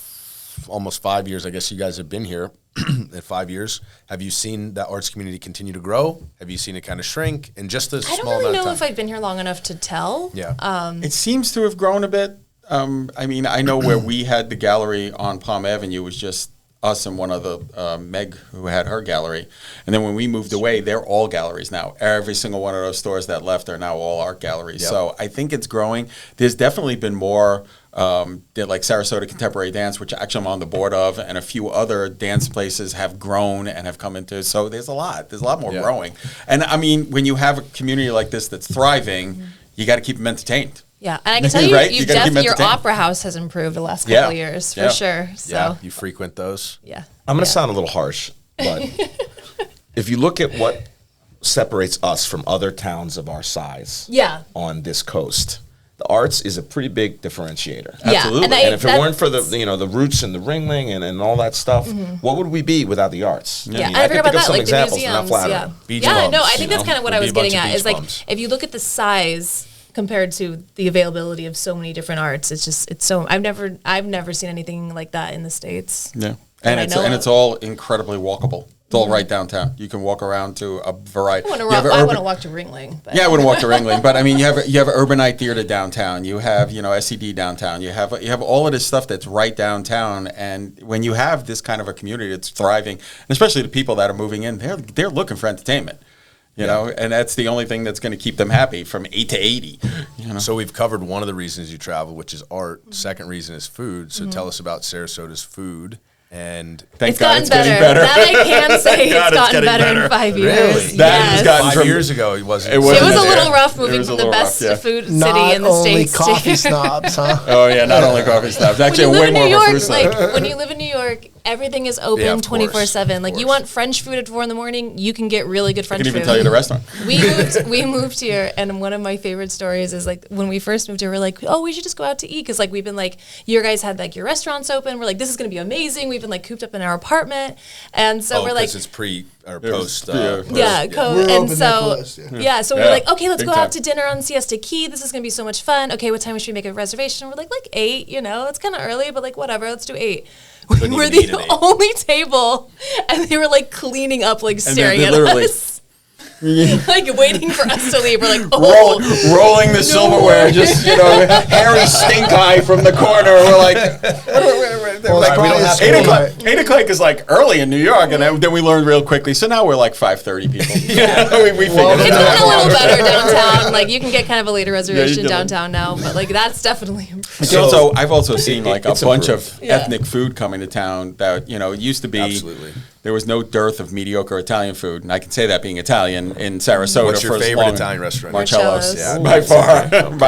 almost 5 years, I guess you guys have been here in 5 years. Have you seen that arts community continue to grow? Have you seen it kind of shrink in just a small amount of time? I don't really know if I've been here long enough to tell. Yeah. It seems to have grown a bit. I mean, I know where we had the gallery on Palm Avenue was just us and one other, Meg, who had her gallery. And then when we moved away, they're all galleries now. Every single one of those stores that left are now all art galleries. Yep. So I think it's growing. There's definitely been more like Sarasota Contemporary Dance, which actually I'm on the board of, and a few other dance places have grown and have come into. So there's a lot more growing. And I mean, when you have a community like this that's thriving, you got to keep them entertained. Yeah, and I can tell you, right? your opera house has improved the last couple of years, for sure. So. Yeah, you frequent those? Yeah. I'm going to sound a little harsh, but if you look at what separates us from other towns of our size on this coast, the arts is a pretty big differentiator. Yeah. Absolutely. And if it weren't for the roots and the ringling and all that stuff, what would we be without the arts? Yeah, I forgot about that, like the museums. Yeah, no, I think that's kind of what I was getting at. Is like if you look at the size compared to the availability of so many different arts, it's so I've never seen anything like that in the States. Yeah, and it's all incredibly walkable. It's all right downtown. You can walk around to a variety. I want to walk to Ringling. But. Yeah, I wouldn't walk to Ringling, but I mean, you have Urbanite Theater downtown. You have SCD downtown. You have all of this stuff that's right downtown. And when you have this kind of a community that's thriving, and especially the people that are moving in, they're looking for entertainment. You know, and that's the only thing that's going to keep them happy from 8 to 80. So we've covered one of the reasons you travel, which is art. Second reason is food. So tell us about Sarasota's food And thank God it's getting better. That I can say it's gotten better in 5 years. Really? That has 5 years ago, it wasn't. It was a little rough moving from the best food city in the States. Not only coffee snobs, huh? Oh, yeah, not only coffee snobs. Actually, way more of a food snob. When you live in New York, everything is open 24/7. Like, you want French food at 4 in, you can get really good French food. I can even tell you the restaurant. We moved here, and one of my favorite stories is, like, when we first moved here, we're like, oh, we should just go out to eat, because, like, we've been, like, you guys had, like, your restaurants open. We're like, this is going to be amazing. We've been, like, cooped up in our apartment, and so we're like, it's pre or post. And so so we were like, okay, let's go out to dinner on Siesta Key. This is gonna be so much fun. Okay, what time should we make a reservation? We're like 8. You know, it's kind of early, but like whatever. Let's do 8. We were the only table, and they were like cleaning up, like staring at us. Like waiting for us to leave. We're like, rolling the silverware, just hairy stink eye from the corner. We're like, like 8 o'clock is like early in New York, and then we learned real quickly. So now we're like 5:30 people. We figured it's gotten a little better downtown. Like you can get kind of a later reservation downtown now, but like that's definitely. So I've also seen like a bunch of ethnic food coming to town that it used to be. Absolutely. There was no dearth of mediocre Italian food, and I can say that being Italian in Sarasota. What's your favorite Italian restaurant? Marcello's. Yeah, by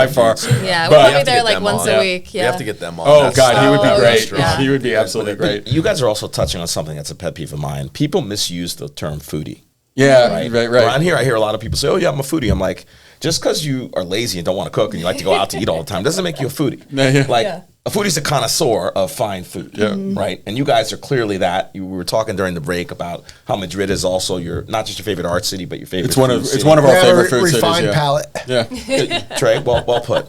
far. Yeah, we'll be there like once a week. Yeah. We have to get them on. Oh God, he would be great. Yeah. He would be absolutely great. You guys are also touching on something that's a pet peeve of mine. People misuse the term foodie. Yeah, right. Around here, I hear a lot of people say, "Oh yeah, I'm a foodie." I'm like, just because you are lazy and don't want to cook and you like to go out to eat all the time doesn't make you a foodie. A foodie's a connoisseur of fine food, right? And you guys are clearly that. We were talking during the break about how Madrid is also not just your favorite art city, but your favorite. It's one of our favorite food cities. Refined palate. Yeah, Trey, well put.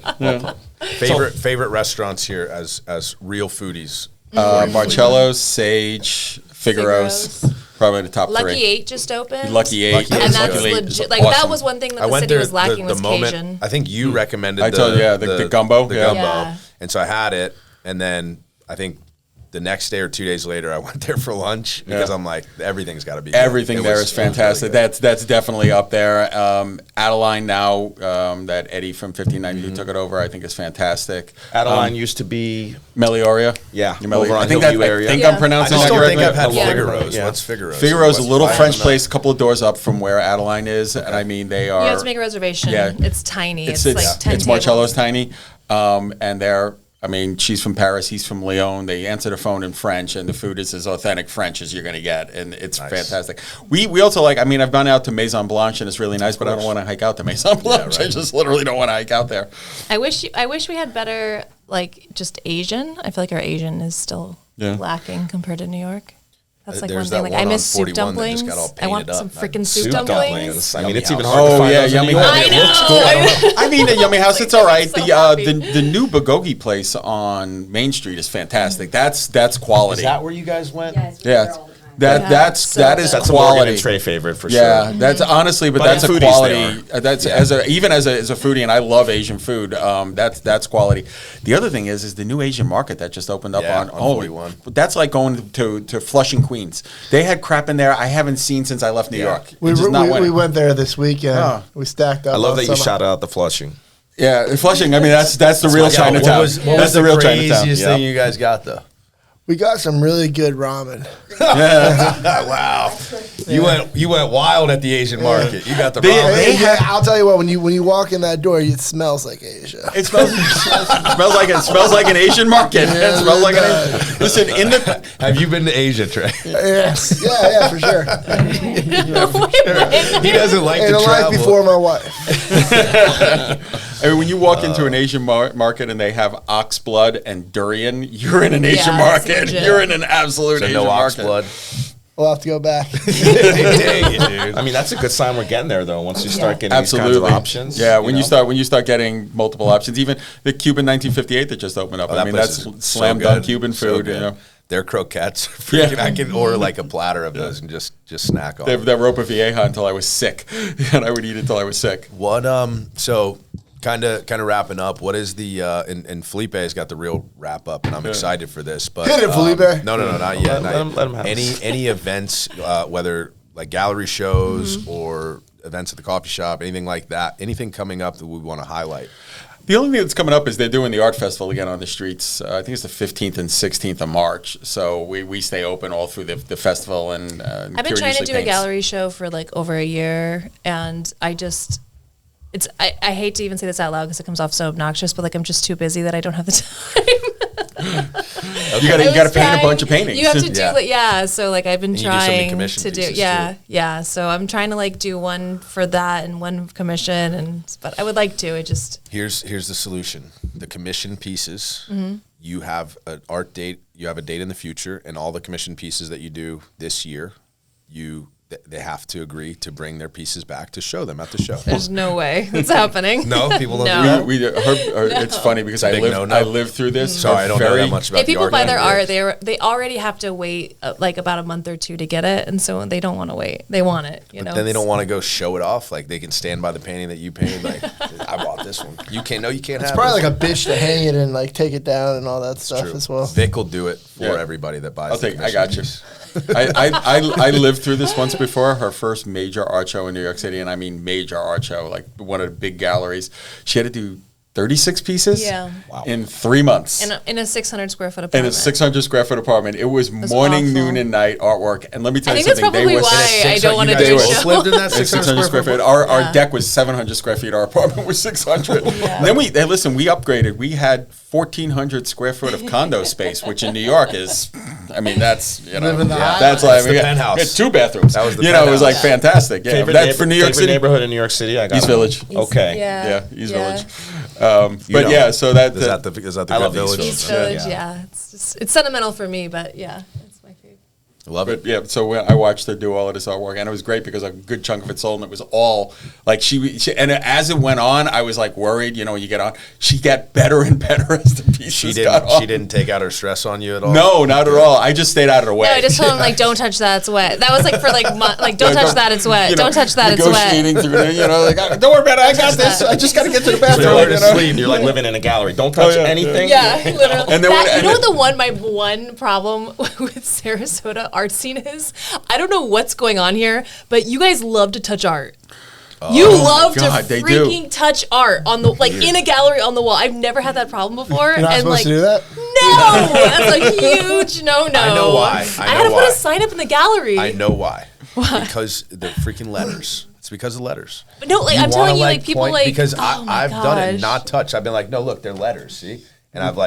Favorite restaurants here as real foodies. Marcello's, Sage, Figaro's. Probably the top 3. Lucky 8 just opened. Lucky 8. And that's legit. Like, that was one thing that the city was lacking was Cajun. I think you recommended I told you, the gumbo. The gumbo. And so I had it, and then I think the next day or 2 days later, I went there for lunch because I'm like, everything's got to be good. Everything there is fantastic. Really that's definitely up there. Adeline now, that Eddie from 1592 took it over, I think is fantastic. Adeline used to be Melioria. Yeah, over on Hillview area. I think I'm pronouncing that correctly. I don't think I've had Figaro's. What's Figaro's? Figaro's a little French place, a couple of doors up from where Adeline is, and I mean they are. You have to make a reservation. Yeah, it's tiny. It's like 10 It's Marcello's tiny, and they're. I mean, she's from Paris, he's from Lyon. They answer the phone in French, and the food is as authentic French as you're going to get, and it's fantastic. We also like, I mean, I've gone out to Maison Blanche, and it's really nice, but I don't want to hike out to Maison Blanche. I just literally don't want to hike out there. I wish we had better, like, just Asian. I feel like our Asian is still lacking compared to New York. That's like one thing. Like I miss soup dumplings. I want some freaking soup dumplings. I mean, it's even hard to find. Oh yeah, Yummy House. I know. I mean, the Yummy House. It's all right. The new bulgogi place on Main Street is fantastic. That's quality. Is that where you guys went? Yeah. That is quality. Morgan and Trey favorite for sure. Yeah, that's honestly, but that's a quality. That's as a foodie, and I love Asian food. That's quality. The other thing is the new Asian market that just opened up on 41. That's like going to Flushing, Queens. They had crap in there I haven't seen since I left New York. We went there this weekend. We stacked up. I love that you shouted out the Flushing. Yeah, Flushing. I mean, that's the real Chinatown. What was the real craziest thing you guys got though? We got some really good ramen. Wow, you went wild at the Asian market. You got the ramen. I'll tell you what. When you walk in that door, it smells like Asia. It smells like an Asian market. Yeah, it smells like an. Listen, have you been to Asia, Trey? Yes. Yeah, for sure. He doesn't like to travel. Life before my wife. I mean, when you walk into an Asian market and they have ox blood and durian, you're in an Asian market. You're in an absolute Asian market. Ox blood. We'll have to go back. Dang it, dude. I mean, that's a good sign we're getting there, though. Once you start getting these kinds of options. Yeah, when you start getting multiple options, even the Cuban 1958 that just opened up. I mean, that's slam dunk Cuban food. You know, their croquettes. Freaking, I can order like a platter of those and just snack on. They have that ropa vieja until I was sick, and I would eat it until I was sick. What so. Kind of wrapping up. What is the and Felipe's got the real wrap up, and I'm excited for this. But hit it, Felipe. No, not yet. Let him have any events, whether like gallery shows or events at the coffee shop, anything like that. Anything coming up that we want to highlight. The only thing that's coming up is they're doing the art festival again on the streets. I think it's the 15th and 16th of March. So we stay open all through the festival. And I've been trying to do a gallery show for like over a year, and I hate to even say this out loud because it comes off so obnoxious, but like I'm just too busy that I don't have the time. You got to paint a bunch of paintings. You have to do so like I've been trying to do so I'm trying to like do one for that and one commission, but I would like to. Here's the solution. The commission pieces, you have an art date, you have a date in the future, and all the commission pieces that you do this year, they have to agree to bring their pieces back to show them at the show. There's no way it's happening. No, people don't do that. It's funny because I lived through this. Sorry, I don't know that much about if people buy their art, they already have to wait like about a month or two to get it, and so they don't want to wait. They want it, But then they don't want to go show it off. Like they can stand by the painting that you painted. Like I bought this one. You can't. No, you can't. It's probably like a bitch to hang it and like take it down and all that stuff as well. Vic will do it for everybody that buys. I got you. I lived through this once before. Her first major art show in New York City, and I mean major art show, like one of the big galleries. She had to do 36 pieces in 3 months. In a 600 square foot apartment. In a 600 square foot apartment. It was morning, noon, and night artwork. And let me tell you something. I think that's probably why I don't want to do a show. Lived in that 600 square feet. Our deck was 700 square feet. Our apartment was 600. And then we upgraded. We had 1,400 square foot of condo space, which in New York is, I mean, that's, that's like, the penthouse. It's 2 bathrooms. That was the it was like fantastic. Yeah. Favorite for New York City neighborhood in New York City? I got East Village. Okay. Yeah, East Village. But yeah, so that is that the good village? East Village, it's sentimental for me, but yeah, it's my favorite. Love it. Yeah, so when I watched her do all of this artwork, and it was great because a good chunk of it sold, and it was all like she and as it went on, I was like worried. You get on, she got better and better as the pieces got on. She didn't take out her stress on you at all. No, not at all. I just stayed out of her way. No, I just told him like, don't touch that, it's wet. That was like for like, don't touch that, it's wet. Don't touch that, it's wet. Negotiating through there, like, don't worry about it, I got this. I just got to get to the bathroom. Sleep. You're like living in a gallery. Don't touch anything. Yeah, literally. And then my one problem with Sarasota art scene is, I don't know what's going on here, but you guys love to touch art. You love to freaking touch art on the in a gallery on the wall. I've never had that problem before. You're not supposed to do that? No, that's a huge no. I know why. I had to put a sign up in the gallery. I know why. Why? Because the freaking letters. It's because of letters. But no, I'm telling you, people because I've done it, not touch. I've been like, no, look, they're letters. See, and I've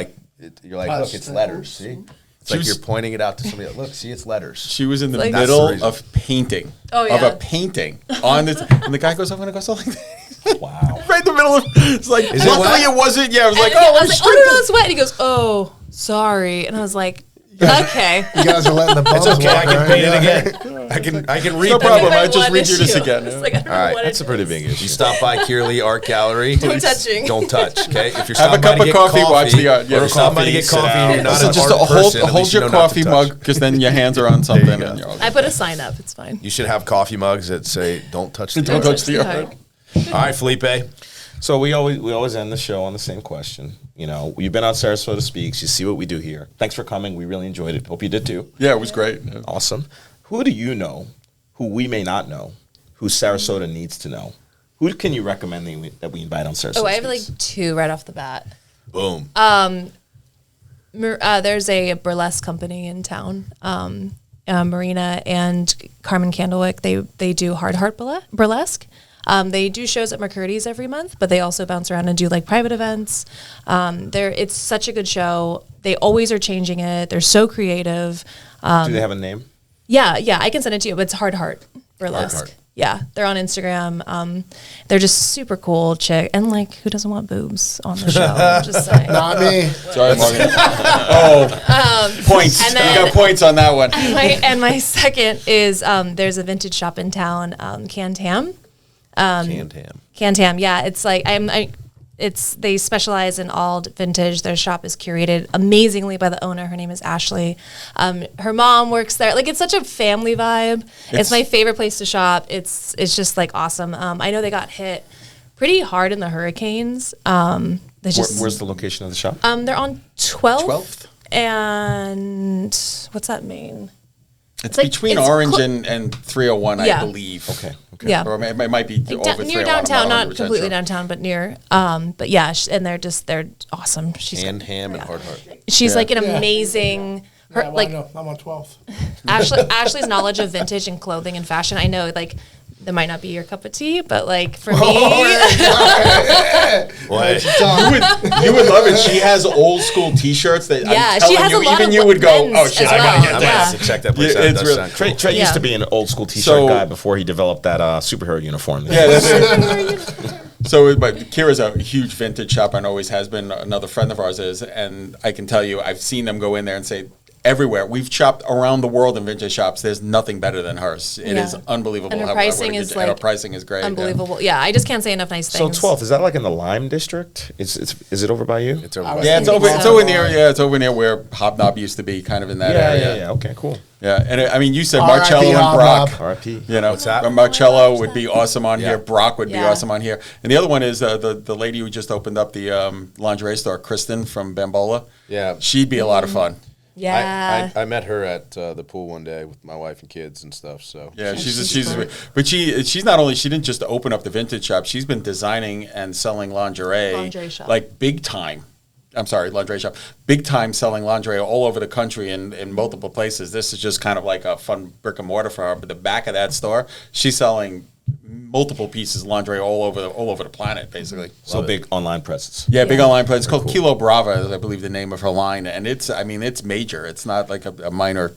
you're like, look, it's letters. See. It's like you're pointing it out to somebody. Look, see, it's letters. She was in the middle of painting. Of a painting on this, and the guy goes up and it goes like this. Wow. Right in the middle of it's like luckily it wasn't. Yeah, I was like, I was like, oh no, it's wet. And he goes, oh, sorry, and I was like, okay. You guys are letting the bums walk. I can paint it again. I can read. No problem. I just read you this again. All right, that's a pretty big issue. You stop by Kearley Art Gallery. No touching. Don't touch. Okay. If you're have a cup of coffee, watch the art. Or somebody get coffee. And you're not just hold your coffee mug because then your hands are on something. I put a sign up. It's fine. You should have coffee mugs that say "Don't touch the art." Don't touch the art. All right, Felipe. So we always end the show on the same question. You've been on Sarasota SpeaX. You see what we do here. Thanks for coming. We really enjoyed it. Hope you did too. Yeah, it was great. Awesome. Who do you know, who we may not know, who Sarasota needs to know? Who can you recommend that we invite on Sarasota? I have like 2 right off the bat. Boom. There's a burlesque company in town, Marina and Carmen Candlewick. They do hard heart burlesque. They do shows at McCurdy's every month, but they also bounce around and do like private events. It's such a good show. They always are changing it. They're so creative. Do they have a name? Yeah, I can send it to you, but it's Hard Heart Burlesque. Hard Heart. Yeah, they're on Instagram. They're just super cool chick. And like, who doesn't want boobs on the show? I'm just saying. Not me. Sorry, Morgan. Points. You got points on that one. And my second is there's a vintage shop in town, Can-Tam. Can-Tam, yeah. It's like they specialize in all vintage. Their shop is curated amazingly by the owner. Her name is Ashley. Her mom works there. Like, it's such a family vibe. It's my favorite place to shop. It's just like awesome. I know they got hit pretty hard in the hurricanes. Where's the location of the shop? They're on 12th. And what's that mean? It's between Orange and 301, I believe. Okay. Yeah. Or it might be over near 301. downtown, not completely downtown, but near. But yeah, and they're awesome. She's ham and hard heart. She's like an amazing. I'm on 12th. Ashley's knowledge of vintage and clothing and fashion. I know, like, that might not be your cup of tea, but like for me, you would love it. She has old school T-shirts that I'm telling she has you, a lot even of you would go, men's shit, as I gotta well. get that. I have to check that place out. It does sound cool. Trey used to be an old school T-shirt guy before he developed that superhero uniform. Yeah, that's it. So, but Kira's a huge vintage shop and always has been. Another friend of ours is, and I can tell you, I've seen them go in there and say, everywhere. We've shopped around the world in vintage shops. There's nothing better than hers. It is unbelievable. And her pricing is her pricing is great. Unbelievable. Yeah, I just can't say enough nice things. So 12th, is that like in the Lime District? Is it over by you? It's over by it's over near. Yeah, it's over near where Hobnob used to be, kind of in that area. Yeah. Okay, cool. Yeah, and I mean, you said Marcello and Brock. R.I.P. You know, what's that? Marcello would be awesome on here. Brock would be awesome on here. And the other one is the lady who just opened up the lingerie store, Kristen from Bambola. Yeah, she'd be a lot of fun. Yeah, I met her at the pool one day with my wife and kids and stuff. So yeah, but she's not only, she didn't just open up the vintage shop. She's been designing and selling lingerie shop. like big time. I'm sorry, lingerie shop, big time selling lingerie all over the country in multiple places. This is just kind of like a fun brick and mortar for her. But the back of that store, she's selling multiple pieces of lingerie all over the planet, basically. So big online presence. Yeah, big online presence. It's called Kilo Brava, is I believe the name of her line, and it's major. It's not like a minor.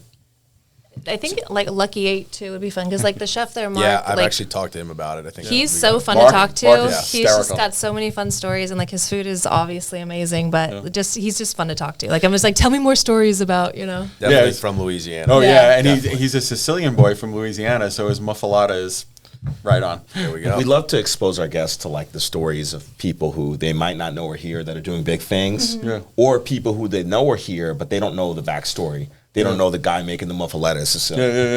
I think like Lucky 8 too would be fun because like the chef there, Mark. Yeah, I've actually talked to him about it. I think he's so fun to talk to. He's just got so many fun stories, and like his food is obviously amazing, but he's just fun to talk to. Like I'm just like, tell me more stories about Definitely from Louisiana. Oh yeah, and he's a Sicilian boy from Louisiana, so his muffalata is right on. There we go. We love to expose our guests to like the stories of people who they might not know are here that are doing big things, or people who they know are here but they don't know the backstory. They don't know the guy making the muffaletas. So,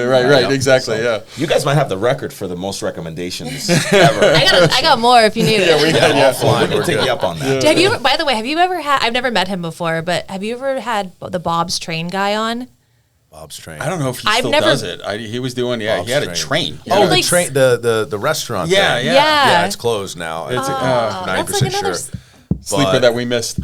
right, exactly. So, you guys might have the record for the most recommendations ever. I got more if you need it. We'll take you up on that. Have you? By the way, have you ever had? I've never met him before, but have you ever had the Bob's Train guy on? Bob's Train. I don't know if he still does it. He was doing. Bob's he had a train. Oh, the train, the restaurant. Yeah. It's closed now. It's 90% sure. Sleeper that we missed.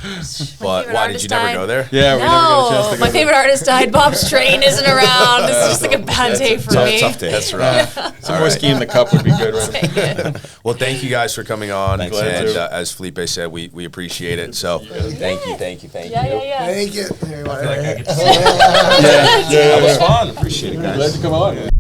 But why did you never go there? Yeah, we never got a chance to go. My favorite artist died. Bob's Train isn't around. This is just like a bad day for me. Tough day. That's right. Some whiskey in the cup would be good. Well, thank you guys for coming on. Thanks. And as Felipe said, we appreciate it. So thank you. Yeah. Thank you. That was fun. Appreciate it, guys. Glad to come on.